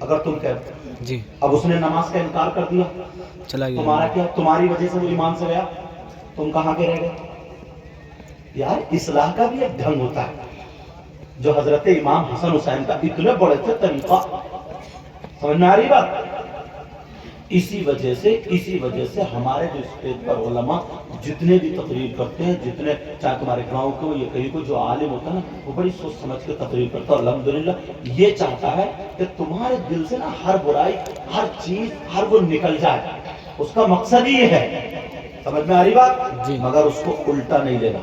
اگر تم کہہ جی. اب اس نے نماز کا انکار کر دیا، چلا گیا. تمہارا کیا؟ تمہاری وجہ سے وہ ایمان سے گیا، تم کہاں کے رہ گئے؟ یار اصلاح کا بھی ایک ڈھنگ ہوتا ہے جو حضرت امام حسن حسین کا اتنے بڑے تھے طریقہ. سمجھ میں آ رہی بات؟ اسی وجہ سے ہمارے جو اسٹیج پر علماء جتنے بھی تقریر کرتے ہیں، جتنے چاہے تمہارے گاؤں کو یا کہیں کو جو عالم ہوتا ہے نا، وہ بڑی سوچ سمجھ کے تقریر کرتا ہے. الحمدللہ یہ چاہتا ہے کہ تمہارے دل سے نا ہر برائی، ہر چیز، ہر وہ نکل جائے. اس کا مقصد ہی یہ ہے. سمجھ میں آ رہی بات؟ جی. مگر اس کو الٹا نہیں لینا،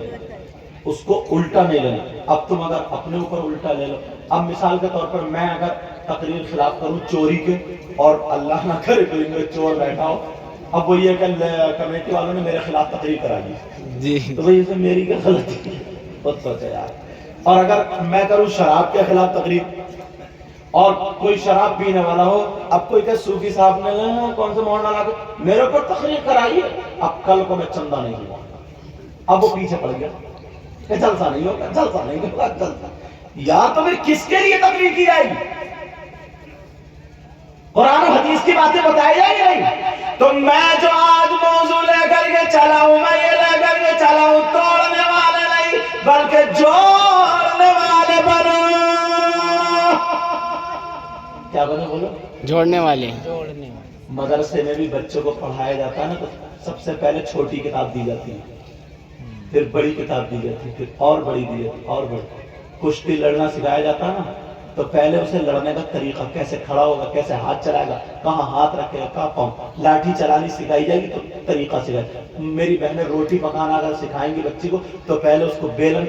اس کو الٹا نہیں لینا. اب تم اگر اپنے اوپر الٹا لے لو، اب مثال کے طور پر میں اگر تقریر خلاف کروں چوری کے اور اللہ نہ کرے کوئی میرے چور بیٹھا ہو اب وہ یہ کہ کمیٹی والوں نے میرے خلاف تقریر کرائی جی تو بھائی اس میں میری کیا غلطی ہے؟ خود سوچے یار. اور اگر میں کروں شراب کے خلاف تقریر اور کوئی شراب پینے والا ہو, اب کوئی کہ صوفی صاحب نے کون سے مولانا لا کے میرے اوپر تقریر کرائی ہے, اب کل کو میں چندہ نہیں دوں. اب وہ پیچھے پڑ گیا کہ جلسہ نہیں ہوگا, جلسہ نہیں ہوگا, جلسہ. یا تو پھر کس کے لیے تقریر کی جائے گی؟ قرآن و حدیث کی باتیں بتائی جائے گی نہیں. تو میں جو آج موضوع لے کر کے چلا ہوں, میں یہ لے کر کے چلا ہوں توڑنے والے نہیں بلکہ جوڑنے والے بنو. کیا بنے بولو؟ جوڑنے والے. مدرسے میں بھی بچوں کو پڑھایا جاتا ہے نا تو سب سے پہلے چھوٹی کتاب دی جاتی ہے, پھر بڑی کتاب دی جاتی ہے, پھر اور بڑی دی جاتی ہے, اور بڑی. کشتی لڑنا سکھایا جاتا ہے نا تو پہلے اسے لڑنے کا طریقہ, کیسے کھڑا ہوگا, کیسے ہاتھ چلائے گا, کہاں ہاتھ رکھے گا, کہاں پاؤں. لاٹھی چلانی سکھائی جائے گی تو طریقہ سکھائے. میری بہنیں روٹی پکانا اگر سکھائیں گی بچی کو تو پہلے اس کو بیلن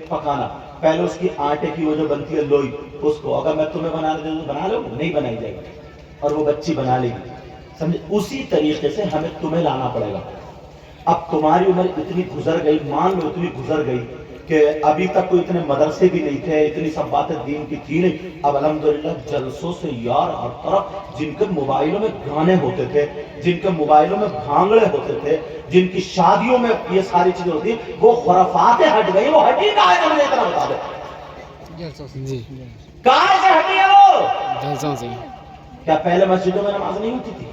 پکانا, پہلے اس کی آٹے کی وہ جو بنتی ہے لوئی, اس کو اگر میں تمہیں بنانے دوں تو بنا لو, نہیں بنائی جائے گی اور وہ بچی بنا لے گی. سمجھے؟ اسی طریقے سے ہمیں تمہیں لانا پڑے گا. اب تمہاری عمر اتنی گزر گئی, مان لو اتنی گزر گئی کہ ابھی تک کوئی اتنے مدرسے بھی نہیں تھے, اتنی سب باتیں دین کی تھی نہیں. اب الحمدللہ جلسوں سے یار ہر طرف, جن کے موبائلوں میں گانے ہوتے تھے, جن کے موبائلوں میں بھانگڑے ہوتے تھے, جن کی شادیوں میں یہ ساری چیزیں ہوتی, وہ خرافاتیں ہٹ گئی. وہ ہٹی کہاں ہے, مجھے اتنا بتا دو. جی کہاں سے ہٹی ہے وہ؟ جلسوں سے. کیا پہلے مسجدوں میں نماز نہیں ہوتی تھی؟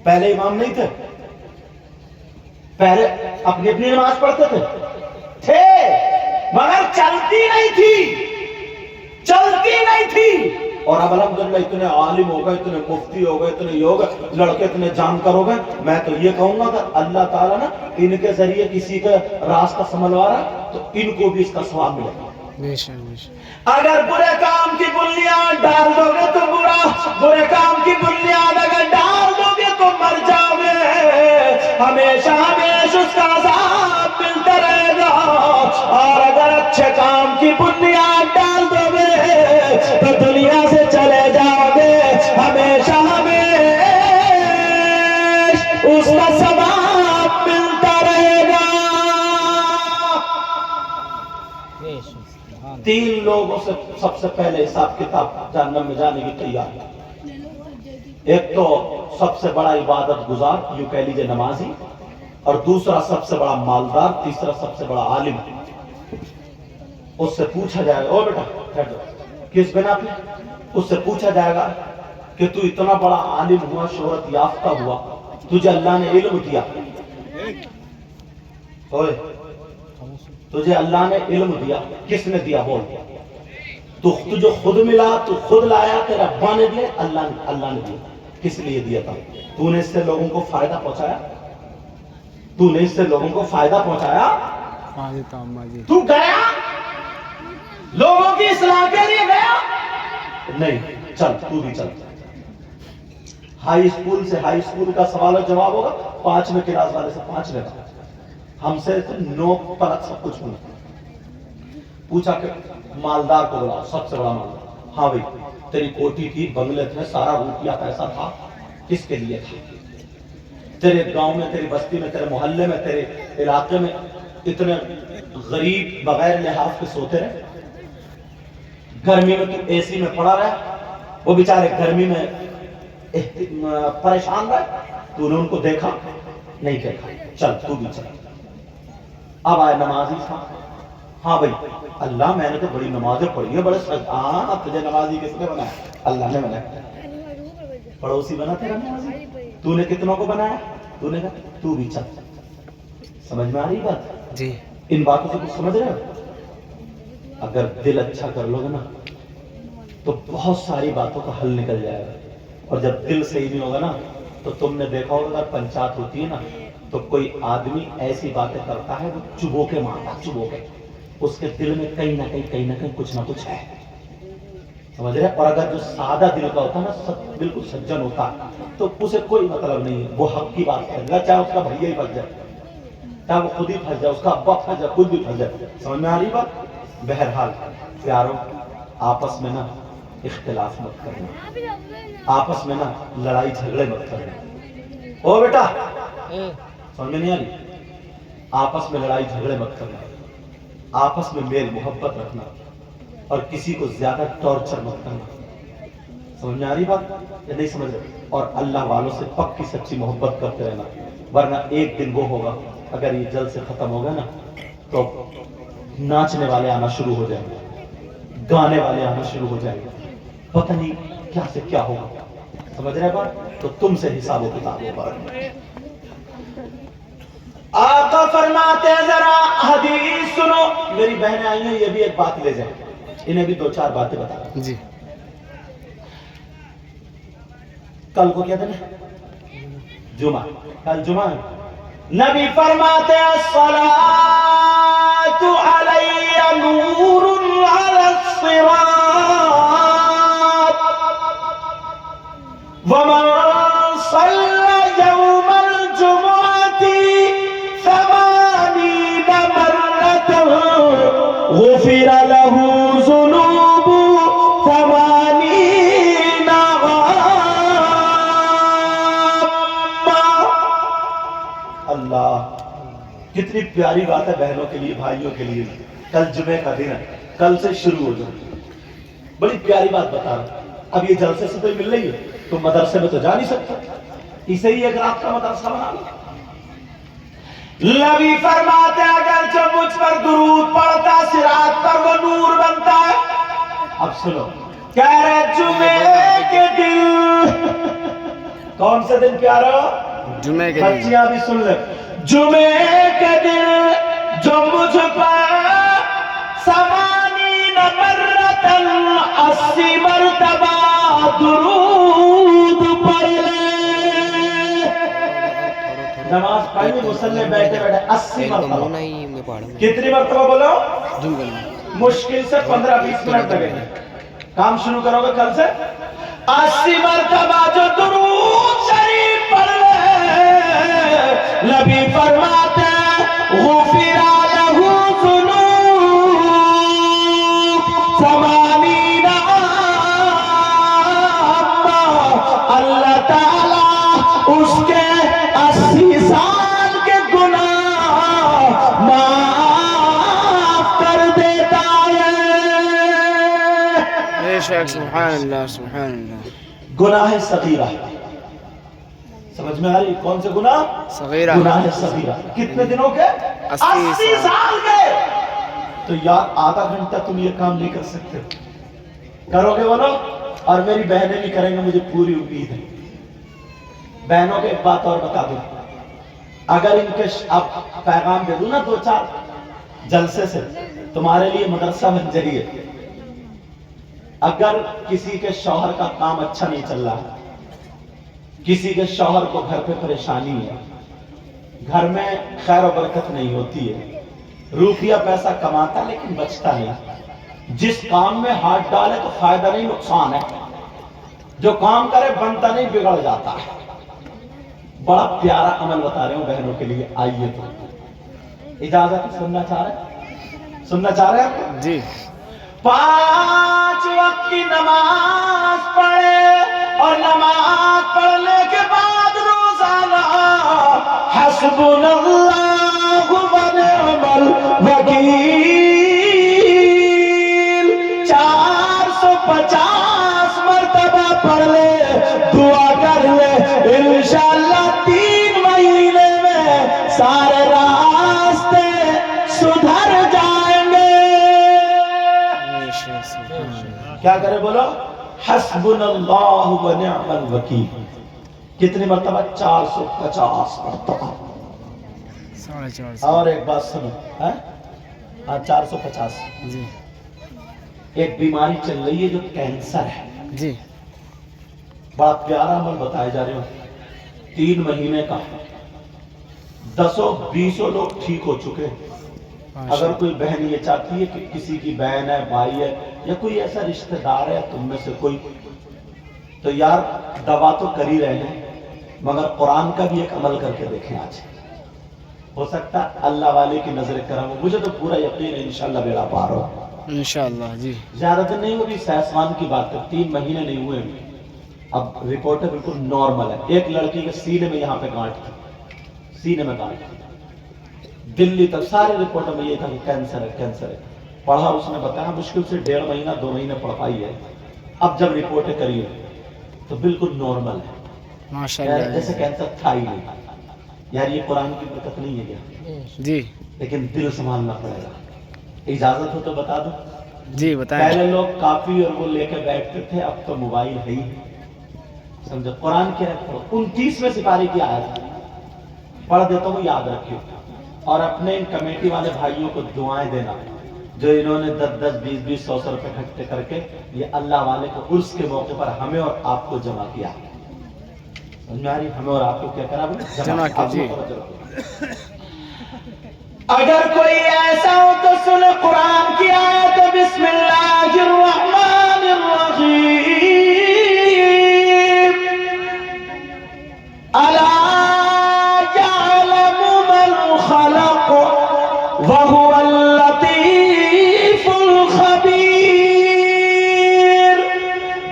پہلے امام نہیں تھے؟ پہلے اپنی اپنی نماز پڑھتے تھے مگر چلتی نہیں تھی, چلتی نہیں تھی. اور اب الحمدللہ اتنے عالم ہو گئے, اتنے مفتی ہو گئے, اتنے یہ ہو گئے, لڑکے اتنے جانکر ہو گئے. میں تو یہ کہوں گا کہ اللہ تعالیٰ نا ان کے ذریعے کسی کا راستہ سنبھلوا رہا تو ان کو بھی اس کا ثواب ملے گا. اگر برے کام کی بنیاد ڈال دو گے تو برا, برے کام کی بنیاد اگر ڈال دو گے تو مر جاؤ گے, ہمیشہ ہمیشہ اس کا عذاب ملتا رہے گا. اور اگر اچھے کام کی بنیاد ڈال دو گے تو دنیا سے چلے جاؤ گے, ہمیشہ ہمیشہ اس کا ثواب ملتا رہے گا. 3 لوگوں سے سب سے پہلے حساب کتاب جہنم میں جانے کی تیاری. ایک تو سب سے بڑا عبادت گزار, یوں کہہ لیجیے نمازی, اور دوسرا سب سے بڑا مالدار, تیسرا سب سے بڑا عالم. اس سے پوچھا جائے گا, او بیٹا کس بنا پہ, اس سے پوچھا جائے گا کہ تو اتنا بڑا عالم ہوا, شہرت یافتہ ہوا, تجھے اللہ نے علم دیا, تجھے اللہ نے علم دیا, کس نے دیا بول؟ تو تجھے خود ملا, تو خود لایا, تیرے ابا نے دیا, اللہ نے دیا. کس لیے دیا تھا؟ تو نے اس سے لوگوں کو فائدہ پہنچایا, تو نے اس سے لوگوں کو فائدہ پہنچایا, تو گیا لوگوں کی اصلاح کے لیے گیا نہیں. چل تو بھی چل, ہائی اسکول سے ہائی اسکول کا سوال و جواب ہوگا, 5ویں کلاس والے سے 5ویں کا, ہم سے 9 پر سب کچھ ہونا. پوچھا کہ مالدار کو بلاؤ, سب سے بڑا مالدار. ہاں بھائی تیری کوٹھی تھی, بنگلے تھے, سارا روپیہ پیسہ تھا, کس کے لیے تھا؟ تیرے گاؤں میں, تیری بستی میں, تیرے محلے میں, تیرے علاقے میں اتنے غریب بغیر لحاظ کے سوتے رہے, گرمی میں تو اے سی میں پڑا رہا, وہ بیچارے گرمی میں پریشان رہے, تو نے ان کو دیکھا نہیں دیکھا, چل تو بھی چل. اب آئے نمازی تھا, ہاں بھائی اللہ میں نے تو بڑی نمازیں پڑھی ہیں, بڑے ہاں تجھے نمازی کس نے بنایا؟ اللہ نے بنایا. پڑوسی بنا تیرا نمازی, تو نے کتنوں کو بنایا؟ تو نے کہا تو بھی چل. سمجھ میں آ رہی بات؟ جی. ان باتوں سے کچھ سمجھ رہے ہو؟ اگر دل اچھا کر لو گے نا تو بہت ساری باتوں کا حل نکل جائے گا. اور جب دل صحیح نہیں ہوگا نا تو تم نے دیکھا ہوگا اگر پنچایت ہوتی ہے نا تو کوئی آدمی ایسی باتیں کرتا ہے وہ چبو کے مارتا, چبو کے, اس کے دل میں کہیں نہ کہیں کچھ نہ کچھ ہے. سمجھ رہے؟ اور اگر جو سادہ دل کا ہوتا ہے نا, بالکل سجن ہوتا ہے, تو اسے کوئی مطلب نہیں ہے, وہ حق کی بات کرے گا, چاہے اس کا بھیا ہی پھنس جائے, چاہے وہ خود ہی پھنس جائے, اس کا ابا پھنس جائے, خود بھی پھنس جائے. سمجھ میں آ رہی بات؟ بہرحال پیاروں, آپس میں نا اختلاف مت کرنا, آپس میں نا لڑائی جھگڑے مت کرنا. او بیٹا سمجھ میں نہیں آ رہی؟ آپس میں لڑائی جھگڑے مت کرنا، آپس میں میل محبت رکھنا، اور کسی کو زیادہ ٹارچر مت کرنا۔ سمجھ میں آ رہی بات یا نہیں سمجھ رہے؟ اور اللہ والوں سے پکی سچی محبت کرتے رہنا، ورنہ ایک دن وہ ہوگا اگر یہ جلد سے ختم ہوگا نا تو ناچنے والے آنا شروع ہو جائیں گے، گانے والے آنا شروع ہو جائیں گے، پتہ نہیں کیا سے کیا ہوگا۔ سمجھ رہے بات؟ تو تم سے حساب و کتاب ہوگا۔ آقا فرماتے ہیں ذرا حدیث سنو۔ میری بہنیں آئی ہیں، یہ بھی ایک بات لے جائیں، انہیں بھی 2-4 باتیں بتا رہا ہوں۔ جی کل کو کیا دن ہے؟ جمعہ، کل جمعہ ہے۔ نبی فرماتے ہیں الصلاۃ علی نور علی الصراط ومن صلی یوم الجمعۃ 80 مرۃ غفر له ذنوب 80 اللہ، کتنی پیاری بات ہے بہنوں کے لیے، بھائیوں کے لیے۔ کل جمعے کا دن ہے، کل سے شروع ہو جائے، بڑی پیاری بات بتا رہا ہوں۔ اب یہ جلسے سے تو مل رہی ہے، تم مدرسے میں تو جا نہیں سکتے، اسے ہی ایک رات کا مدرسہ بنا لو۔ نبی فرماتے ہیں اگر جو مجھ پر درود پڑتا صراط پر وہ نور بنتا ہے۔ اب سنو، کہہ رہے جمعے کے دن، کون سے دن پیارو؟ جمعے کے دن، بچیاں بھی سن لیں، جمعے کے دن جو مجھ پر 80 مرتن 80 مرتبہ درود پڑھ لے۔ نماز پڑھنی مصلی بیٹھے بیٹھے 80 مرتبہ، کتنی مرتبہ بولو؟ جمعے میں مشکل سے 15-20 منٹ لگے گا، کام شروع کرو گے کل سے 80 مرتبہ جو درود شریف پڑھ لے، نبی فرماتے ہیں غفر لہ ذنوب 80 اللہ تعالیٰ اس کے 80 سال کے گناہ معاف کر دیتا ہے۔ بے شک، سبحان اللہ سبحان اللہ۔ گناہ صغیرہ، سمجھ میں آ رہی؟ کون سے گناہ؟ صغیرہ، گناہ صغیرہ۔ کتنے دنوں کے؟ 80 سال کے۔ تو یار آدھا گھنٹہ تم یہ کام نہیں کر سکتے، کرو گے بولو؟ اور میری بہنیں بھی کریں گے، مجھے پوری امید ہے۔ بہنوں کو ایک بات اور بتا دوں، اگر ان کے اب پیغام دے دوں نا 2-4 جلسے سے، تمہارے لیے مدرسہ بن جائیے۔ اگر کسی کے شوہر کا کام اچھا نہیں چل رہا، کسی کے شوہر کو گھر پہ پریشانی ہے، گھر میں خیر و برکت نہیں ہوتی ہے، روپیہ پیسہ کماتا لیکن بچتا نہیں، جس کام میں ہاتھ ڈالے تو فائدہ نہیں نقصان ہے، جو کام کرے بنتا نہیں بگڑ جاتا ہے۔ بڑا پیارا عمل بتا رہے ہوں بہنوں کے لیے، آئیے تو اجازت سننا چاہ رہے ہیں؟ جی 5 وقت کی نماز پڑھے اور نماز پڑھنے کے بعد روزانہ حسبنا اللہ و نعم الوکیل 450 مرتبہ پڑھ لے، دعا کر لے، انشاءاللہ 3 مہینے میں سارے راستے سدھر جائیں گے۔ کیا کرے بولو؟ حسبنا اللہ و نعم الوکیل۔ کتنی مرتبہ؟ 450 مرتبہ۔ 450۔ اور ایک بات سنو، ہاں 450۔ جی ایک بیماری چل رہی ہے جو کینسر ہے، جی بڑا پیارا عمل بتائے جا رہے ہو، 3 مہینے کا 10-20 لوگ ٹھیک ہو چکے ہیں۔ اگر کوئی بہن یہ چاہتی ہے کہ کسی کی بہن ہے، بھائی ہے، یا کوئی ایسا رشتہ دار ہے تم میں سے کوئی، تو یار دوا تو کر ہی رہے ہیں، مگر قرآن کا بھی ایک عمل کر کے دیکھیں آج، ہو سکتا ہے اللہ والے کی نظر کرم ہو۔ مجھے تو پورا یقین ہے انشاءاللہ بیڑا پار ہو، انشاءاللہ۔ جی زیادہ دن نہیں ہوگی، سہسوان کی بات ہے، 3 مہینے نہیں ہوئے، اب رپورٹ بالکل نارمل ہے. ایک لڑکی کے سینے میں یہاں پہ گانٹ تھی, سینے میں گانٹ تھی, دلی تک سارے رپورٹوں میں یہ تھا کہ کینسر ہے کینسر ہے. پڑھا, اس نے بتایا مشکل سے 1.5 مہینہ 2 مہینے پڑھ پائی ہے. اب جب رپورٹیں کری تو بالکل نارمل ہے, ماشاءاللہ جیسے کینسر تھا ہی نہیں. یار یہ قرآن کی برکت نہیں ہے کیا؟ جی لیکن دل سنبھالنا پڑے گا. اجازت ہو تو بتا دو. جی بتائیں. پہلے لوگ کاپی اور وہ لے کے بیٹھتے تھے, اب تو موبائل ہے ہی. سمجھو قرآن کیا ہے, 29ویں سپارے کی آیت پڑھ دیتا ہوں, یاد رکھیو. اور اپنے ان کمیٹی والے بھائیوں کو دعائیں دینا جو انہوں نے 10-10 20-20 100 روپے اکٹھے کر کے یہ اللہ والے کو عرس کے موقع پر ہمیں اور آپ کو جمع کیا. سمجھ میں آ رہی؟ ہمیں اور آپ کو کیا کرا, جمع کیا. جی اگر کوئی ایسا ہو تو سن قرآن کی آیت, بسم اللہ الرحمن الرحیم. الا یعلم من خلق وهو اللطیف الخبیر.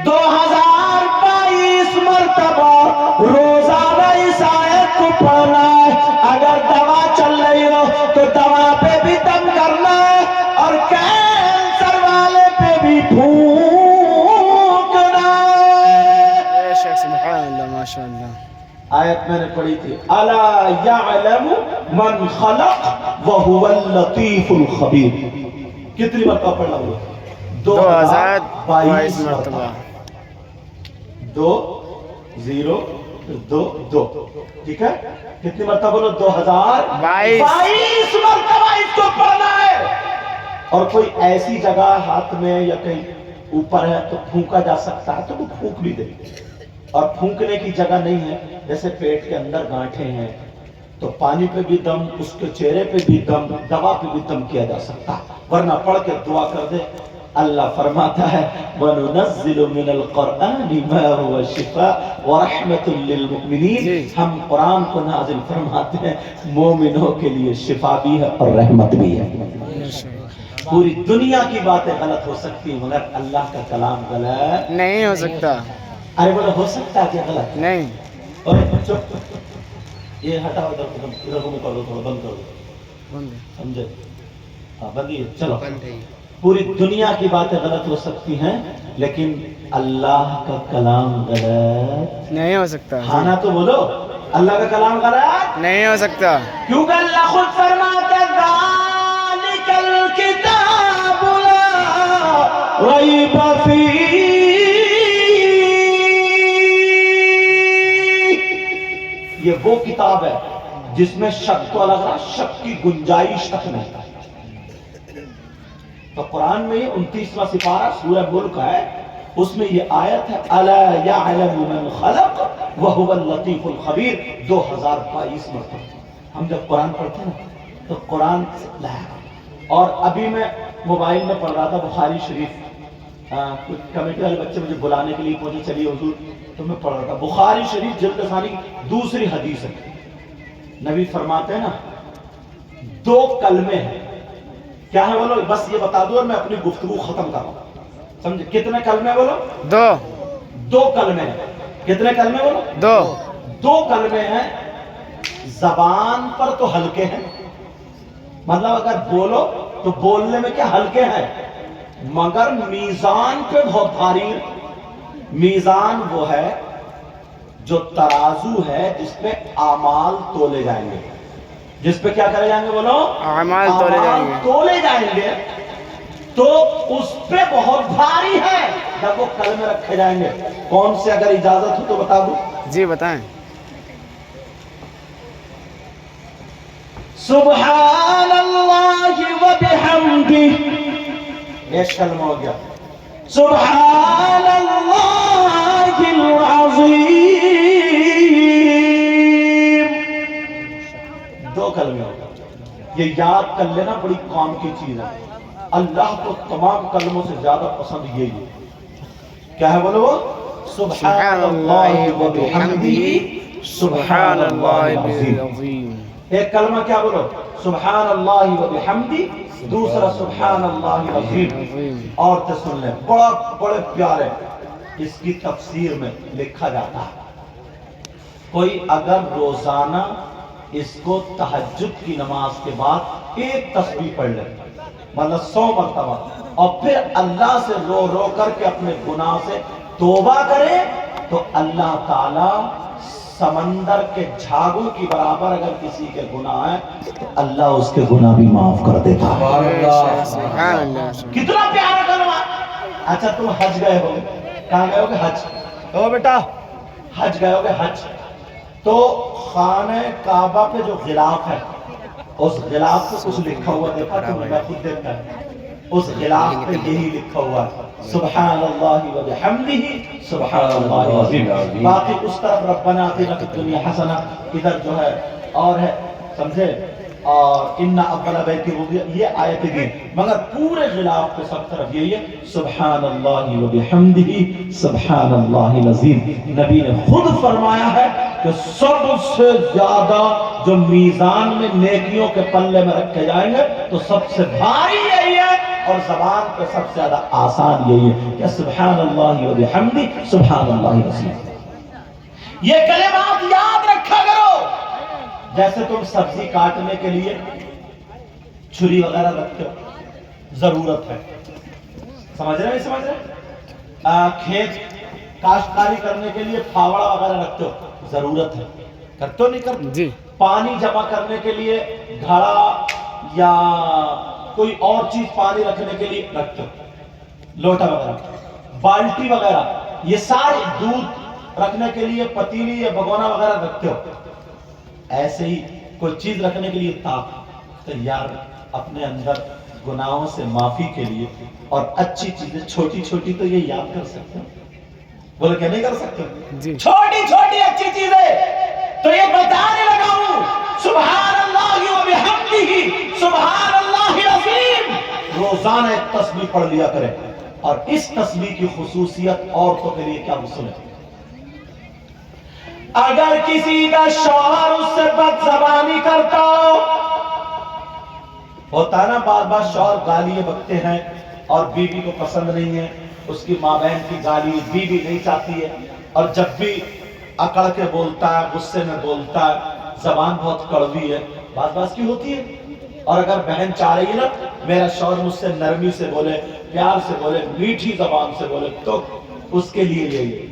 2022 مرتبہ روزانہ اس آیت کو پڑھنا ہے. اگر دوا چل رہی ہو تو دوا پہ بھی دم کرنا ہے, اور کینسر والے پہ بھی پھونکنا ہے. سبحان اللہ ماشاءاللہ. آیت میں نے پڑھی تھی, الا یعلم من خلق وهو اللطیف الخبیر. کتنی مرتبہ پڑھنا ہوا؟ 2022 مرتبہ. 2 0 2 2. ٹھیک ہے, کتنی مرتبہ بولو؟ 2022 مرتبہ اس کو پڑھنا ہے. اور کوئی ایسی جگہ ہاتھ میں یا کہیں اوپر ہے تو پھونکا جا سکتا ہے تو وہ پھونک بھی دے. اور پھونکنے کی جگہ نہیں ہے, جیسے پیٹ کے اندر گانٹھیں ہیں تو پانی پہ بھی دم, اس کے چہرے پہ بھی دم, دوا پہ بھی دم کیا جا سکتا ہے. ورنہ پڑھ کے دعا کر دے. اللہ فرماتا ہے وَنُنَزِّلُ مِنَ الْقُرْآنِ مَا هُوَ شِفَاءٌ وَرَحْمَةٌ لِّلْمُؤْمِنِينَ. ہم قرآن کو نازل فرماتے ہیں, مومنوں کے لیے شفا بھی ہے اور رحمت بھی ہے. پوری دنیا کی باتیں غلط ہو سکتی ہیں مگر اللہ کا کلام غلط نہیں ہو سکتا. ارے بولے ہو سکتا ہے کیا غلط؟ نہیں. اور چپ, یہ ہٹاؤ ادھر کو کر دو, تھوڑا بند کر دو. سمجھے؟ ہاں بندی, چلو. پوری دنیا کی باتیں غلط ہو سکتی ہیں لیکن اللہ کا کلام غلط نہیں ہو سکتا. کھانا تو بولو, اللہ کا کلام غلط نہیں ہو سکتا. کیونکہ اللہ خود فرماتا ہے ذالک الکتاب لا ریب فیہ. یہ وہ کتاب ہے جس میں شک تو لگ رہا, شک کی گنجائش تک نہیں. تو قرآن میں 29واں سپارہ سورہ ملک ہے, اس میں یہ آیت ہے الا یعلم من خلق وهو اللطیف الخبیر. 2022 مرتبہ ہم جب قرآن پڑھتے ہیں نا تو قرآن سے. اور ابھی میں موبائل میں پڑھ رہا تھا بخاری شریف, کچھ کمیٹی والے بچے مجھے بلانے کے لیے پہنچے, چلیے حضور, تو میں پڑھ رہا تھا بخاری شریف جلد ثانی 2 حدیث ہے. نبی فرماتے ہیں نا 2 کلمے ہیں. کیا ہے بولو؟ بس یہ بتا دو اور میں اپنی گفتگو ختم کر رہا ہوں. سمجھے؟ کتنے کلمے بولو؟ 2 کلمے ہیں. کتنے کلمے بولو؟ 2 کلمے ہیں. زبان پر تو ہلکے ہیں, مطلب اگر بولو تو بولنے میں کیا ہلکے ہیں, مگر میزان پہ بہت بھاری. میزان وہ ہے جو ترازو ہے جس پہ اعمال تولے جائیں گے. جس پہ کیا کرے جائیں گے بولو؟ اعمال تولے جائیں گے. تو اس پہ بہت بھاری ہے جب وہ کلمے رکھے جائیں گے. کون سے؟ اگر اجازت ہو تو بتا دوں. جی بتائیں. سبحان اللہ و بحمدہ. ایک کلمہ ہو گیا. سبحان اللہ العظیم. 2 کلمے ہو گئے. یہ یاد کر لینا, بڑی کام کی چیز ہے. اللہ کو تمام کلموں سے زیادہ پسند یہی ہے. کیا ہے بولو؟ سبحان اللہ و بحمدہ سبحان اللہ العظیم. ایک کلمہ کیا بولو؟ سبحان اللہ و بحمدہ, دوسرا سبحان اللہ العظیم. اور تے سن لیں, بڑے پیارے اس کی تفسیر میں لکھا جاتا ہے کوئی اگر روزانہ اس کو تہجد کی نماز کے بعد ایک تسبیح پڑھ لے مطلب 100 مرتبہ اور پھر اللہ سے رو رو کر کے اپنے گناہ سے توبہ کرے تو اللہ تعالی سمندر کے جھاگوں کی برابر اگر کسی کے گناہ ہیں تو اللہ اس کے گناہ بھی معاف کر دیتا ہے۔ سبحان اللہ کتنا پیارا کلمہ۔ اچھا تم حج گئے ہو، کہاں گئے ہو گے؟ حج او بیٹا حج گئے ہو گے؟ حج تو خانہ کعبہ پہ جو غلاف ہے اس غلاف پہ کچھ لکھا ہوا دیکھا تو میں خود دیکھتا ہے اس غلاف پہ یہی لکھا ہوا ہے سبحان اللہ و بحمدہ سبحان اللہ العظیم۔ باقی اس طرف ربنا آتنا فی الدنیا حسنہ ادھر جو ہے اور ہے سمجھے اور ان اول بیت وضع یہ آیتیں دی مگر پورے غلاف پہ سب طرف یہی ہے سبحان اللہ و بحمدہ سبحان اللہ العظیم۔ نبی نے خود فرمایا ہے کہ سب سے زیادہ جو میزان میں نیکیوں کے پلے میں رکھے جائیں گے تو سب سے بھاری یہی ہے اور زبان پہ سب سے زیادہ آسان یہی ہے کہ سبحان اللہ و بحمدہ سبحان اللہ العظیم۔ یہ کلمات یاد رکھا کرو۔ جیسے تم سبزی کاٹنے کے لیے چھری وغیرہ رکھتے ہو ضرورت ہے، سمجھ رہے سمجھ رہے؟ کھیت کاشتکاری کرنے کے لیے پھاوڑا وغیرہ رکھتے ہو ضرورت ہے، کرتے ہو نہیں کرتے؟ جی۔ پانی جمع کرنے کے لیے گھڑا یا کوئی اور چیز پانی رکھنے کے لیے رکھتے ہو، لوٹا وغیرہ، بالٹی وغیرہ، یہ سارے دودھ رکھنے کے لیے پتیلی یا بگونا وغیرہ رکھتے ہو۔ ایسے ہی کوئی چیز رکھنے کے لیے تاپ تیار اپنے اندر گناہوں سے معافی کے لیے اور اچھی چیزیں چھوٹی چھوٹی تو یہ یاد کر سکتے ہیں، بولے کہ نہیں کر سکتے؟ جی۔ چھوٹی چھوٹی اچھی چیزیں تو یہ بتانے لگا ہوں سبحان اللہ و بحمدہ سبحان اللہ العظیم۔ روزانہ ایک تسبیح پڑھ لیا کریں اور اس تسبیح کی خصوصیت عورتوں کے لیے کیا وصول ہے؟ اگر کسی کا شوہر اس سے بد زبانی کرتا ہوتا نا بار بار شوہر گالیاں بکتے ہیں اور بیوی کو پسند نہیں ہے، اس کی ماں بہن کی گالی بیوی نہیں چاہتی ہے اور جب بھی اکڑ کے بولتا ہے غصے میں بولتا ہے زبان بہت کڑوی ہے، بات بات کی ہوتی ہے۔ اور اگر بہن چاہ رہی ہے نا میرا شوہر مجھ سے نرمی سے بولے پیار سے بولے میٹھی زبان سے بولے تو اس کے لیے یہی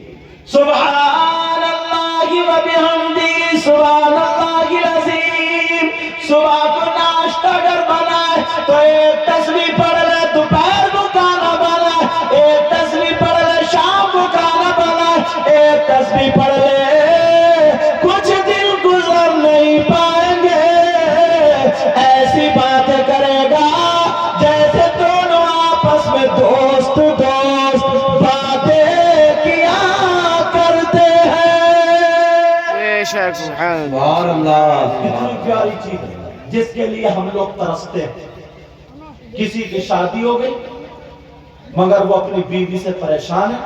سبحان اللہ و بحمدہ سبحان اللہ العظیم۔ صبح کو ناشتہ اگر بنائے تو ایک تسبیح پڑھ لے، دوپہر کو کھانا بنائے ایک تسبیح پڑھ لے، شام کو کھانا بنائے ایک تسبیح پڑھ لے، کچھ دن گزر نہیں پائیں گے ایسی باتیں کرے گا جیسے دونوں آپس میں دوست باتیں کیا کرتے ہیں۔ سبحان اللہ کتنی پیاری چیز ہے جس کے لیے ہم لوگ ترستے ہیں۔ کسی کی شادی ہو گئی مگر وہ اپنی بیوی سے پریشان ہے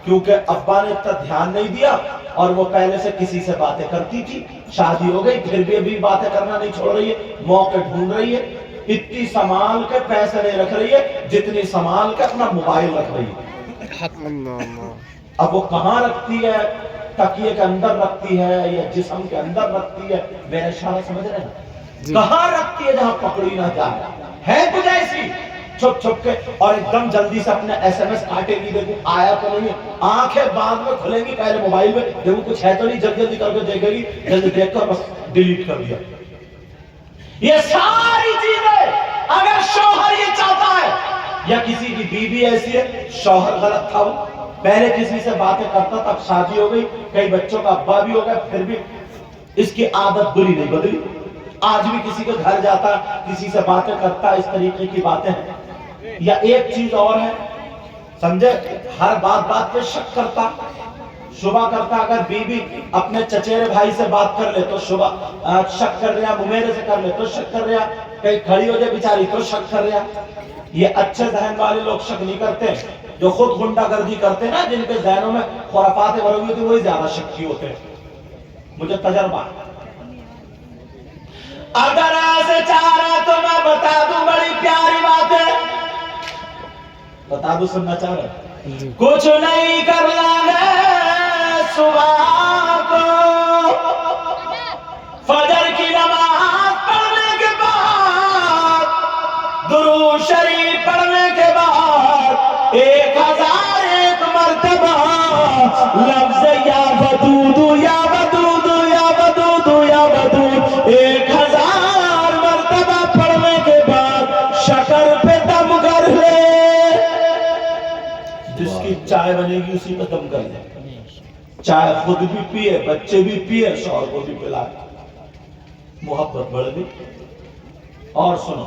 کیونکہ ابا نے اتنا دھیان نہیں دیا اور وہ پہلے سے کسی سے باتیں کرتی تھی، شادی ہو گئی پھر بھی ابھی باتیں کرنا نہیں چھوڑ رہی ہے، موقع ڈھونڈ رہی ہے، اتنی سنبھال کے پیسے نہیں رکھ رہی ہے جتنی سنبھال کے اپنا موبائل رکھ رہی ہے۔ اب وہ کہاں رکھتی ہے، تکیے کے اندر رکھتی ہے یا جسم کے اندر رکھتی ہے، میرا اشارہ سمجھ رہے ہیں؟ کہاں رکھتی ہے جہاں پکڑی نہ جائے، ہے کچھ ایسی چھپ چھپ کے اور ایک دم جلدی سے اپنے ایس ایم ایس کاٹے گی، دیکھو آیا تو نہیں ہے، آنکھیں بعد میں کھلیں گی پہلے موبائل میں دیکھو کچھ ہے تو نہیں، جلدی جلدی کر کے دیکھے گی، جلدی دیکھ کر بس ڈیلیٹ کر دیا۔ یہ ساری چیزیں اگر شوہر یہ چاہتا ہے یا کسی کی بیوی ایسی ہے، شوہر غلط تھا وہ پہلے کسی سے باتیں کرتا تھا، اب شادی ہو گئی، کئی بچوں کا ابا بھی ہو گیا، پھر بھی اس کی عادت بری نہیں بدلی، آج بھی کسی کے گھر جاتا کسی سے باتیں کرتا، اس طریقے کی باتیں ہیں۔ یا ایک چیز اور ہے سمجھے، ہر بات پہ شک کرتا، شبہ کرتا، اگر بیوی اپنے چچیرے بھائی سے بات کر لے تو شبہ شک کر رہا، ممیرے سے کر لے تو شک کر رہا، کہیں کھڑی ہو جائے بیچاری تو شک کر رہا۔ یہ اچھے ذہن والے لوگ شک نہیں کرتے، جو خود غنڈہ گردی کرتے نا، جن کے ذہنوں میں خرافات بھری ہوئی ہوتی وہی زیادہ شکی ہوتے ہیں، مجھے تجربہ۔ اگر ایسے چاہ رہا تو میں بتا دوں بڑی پیاری بات ہے، بتا دوں، سننا چاہ رہا کچھ نہیں کرنا ہے صبح کو، فجر کی نماز پڑھنے کے بعد، درود شریف پڑھنے کے بعد 1001 مرتبہ لفظ یا ودود یا ودود یا ودود یا ودود 1000 مرتبہ پڑھنے کے بعد شکر پہ دم کر لے. جس کی چائے بنے گی اسی پہ دم کر لے. چائے خود بھی پیے، بچے بھی پیے، شوہر کو بھی پلائے، محبت بڑھ گئی. اور سنو،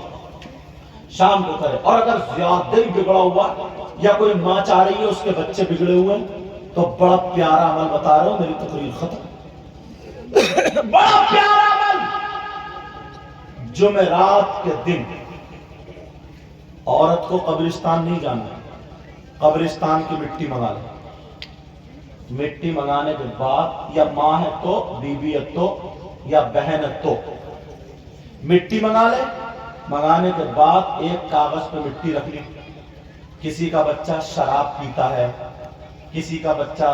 شام کو کرے. اور اگر زیادہ ہی بگڑا ہوا یا کوئی ماں چاہ رہی ہے اس کے بچے بگڑے ہوئے تو بڑا پیارا عمل بتا رہا ہوں، میری تقریر ختم. بڑا پیارا عمل، جمعرات کے دن عورت کو قبرستان نہیں جانا، قبرستان کی مٹی منگا لے. مٹی منگانے کے بعد، یا ماں ہے تو، بیوی ہے تو، یا بہن ہے تو مٹی منگا لے. منگانے کے بعد ایک کاغذ پہ مٹی رکھ لی. کسی کا بچہ شراب پیتا ہے، کسی کا بچہ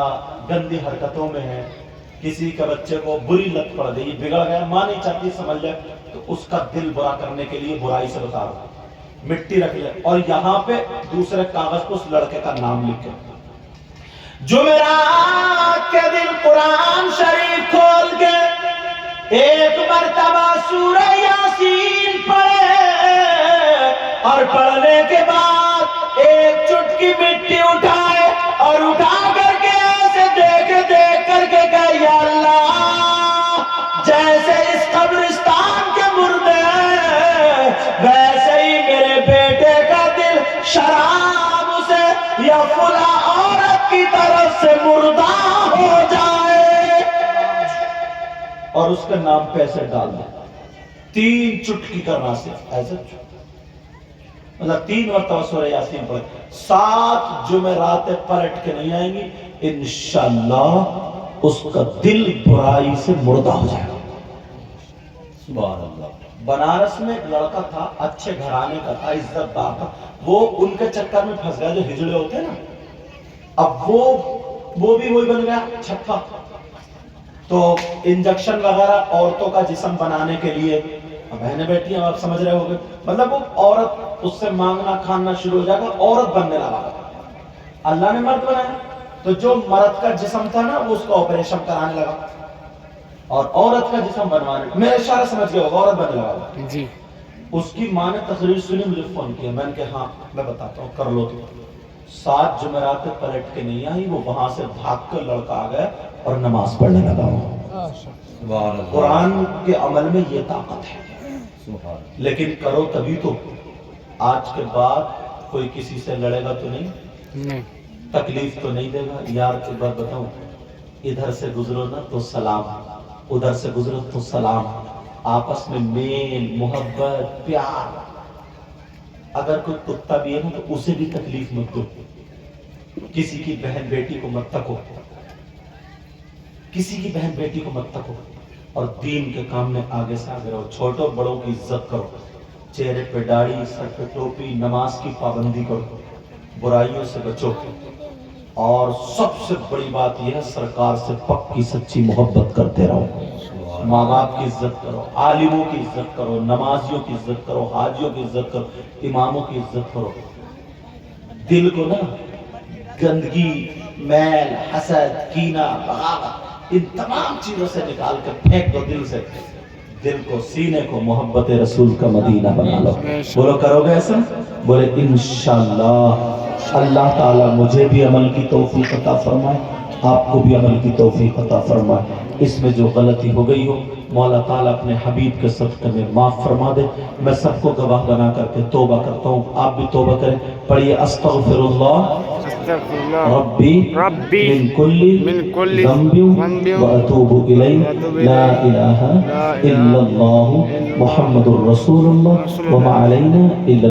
گندی حرکتوں میں ہے، کسی کے بچے کو بری لت پڑ گئی، بگڑ گیا، ماں نہیں چاہتی سمجھ لے، تو اس کا دل برا کرنے کے لیے برائی سے بتا رہا. مٹی رکھ لے اور یہاں پہ دوسرے کاغذ پہ اس لڑکے کا نام لکھ کے، جمعرات کے دن قرآن شریف کھول کے 1 مرتبہ سورہ یاسین پڑھے، اور پڑھنے کے بعد ایک چٹکی مٹی اٹھائے اور اٹھا کر کے ایسے دیکھ کر کے کہے یا اللہ، جیسے اس قبرستان کے مردے ہیں ویسے ہی میرے بیٹے کا دل شراب سے یا فلاں عورت کی طرف سے مردہ ہو جائے. اور اس کے نام پہ ایسے ڈال دیں. 3 چٹکی کرنا سے ایسے، مطلب 3 مرتبہ سورہ یاسین پڑھے. 7 جمعراتیں پلٹ کے نہیں آئیں گی، انشاءاللہ اس کا دل برائی سے مردہ ہو جائے گا. سبحان اللہ. بنارس میں ایک لڑکا تھا، اچھے گھرانے کا تھا، عزت دار تھا. وہ ان کے چکر میں پھنس گیا جو ہجڑے ہوتے ہیں نا. اب وہ بھی وہی بن گیا چھپا. تو انجیکشن وغیرہ عورتوں کا جسم بنانے کے لیے، بہنیں بیٹھی ہیں آپ سمجھ رہے ہوگے، مطلب وہ عورت اس سے مانگنا کھانا شروع ہو جائے گا، عورت بننے لگا. اللہ نے مرد بنایا تو جو مرد کا جسم تھا نا وہ اس کو آپریشن کرانے لگا اور عورت کا جسم بنوانے. میرے اشارہ سمجھ گئے ہوگا، عورت بننے لگا جی. اس کی ماں نے تقریر سنی، مجھے فون کیا. میں نے کہا ہاں میں بتاتا ہوں، کر لو. تو 7 جمعرات پلٹ کے نہیں آئی، وہ وہاں سے بھاگ کر لڑکا آ گیا اور نماز پڑھنے لگا. قرآن کے عمل میں یہ طاقت ہے. لیکن کرو تبھی تو. آج کے بعد کوئی کسی سے لڑے گا تو نہیں، تکلیف تو نہیں دے گا. یار ایک بات بتاؤں، ادھر سے گزرو نا تو سلام، ادھر سے گزرو تو سلام. آپس میں میل محبت پیار. اگر کوئی کتا بھی ہے نا تو اسے بھی تکلیف مت دو. کسی کی بہن بیٹی کو مت تکو، کسی کی بہن بیٹی کو مت تکو. اور دین کے کام میں آگے سے آگے رہو. چھوٹوں بڑوں کی عزت کرو. چہرے پہ داڑھی، سر پہ ٹوپی، نماز کی پابندی کرو. برائیوں سے بچو. اور سب سے بڑی بات یہ ہے، سرکار سے پکی سچی محبت کرتے رہو. ماں باپ کی عزت کرو، عالموں کی عزت کرو، نمازیوں کی عزت کرو، حاجیوں کی عزت کرو، اماموں کی عزت کرو. دل کو نا گندگی، میل، حسد، کینہ، بغاوت، ان تمام چیزوں سے نکال کر پھینک دو دل سے. دل کو، سینے کو محبت رسول کا مدینہ بنا لو. بولو کرو گے ایسا؟ بولے انشاءاللہ. اللہ تعالیٰ مجھے بھی عمل کی توفیق عطا فرمائے، آپ کو بھی عمل کی توفیق عطا فرمائے. اس میں جو غلطی ہو گئی ہو مولا تعالیٰ اپنے حبیب کے صدقے میں معاف فرما دے. میں سب کو گواہ بنا کر کے توبہ کرتا ہوں، آپ بھی توبہ کریں. پڑھیے استغفر اللہ ربی من کل ذنب واتوب الیہ لا الہ الا اللہ محمد الرسول اللہ وما علینا الا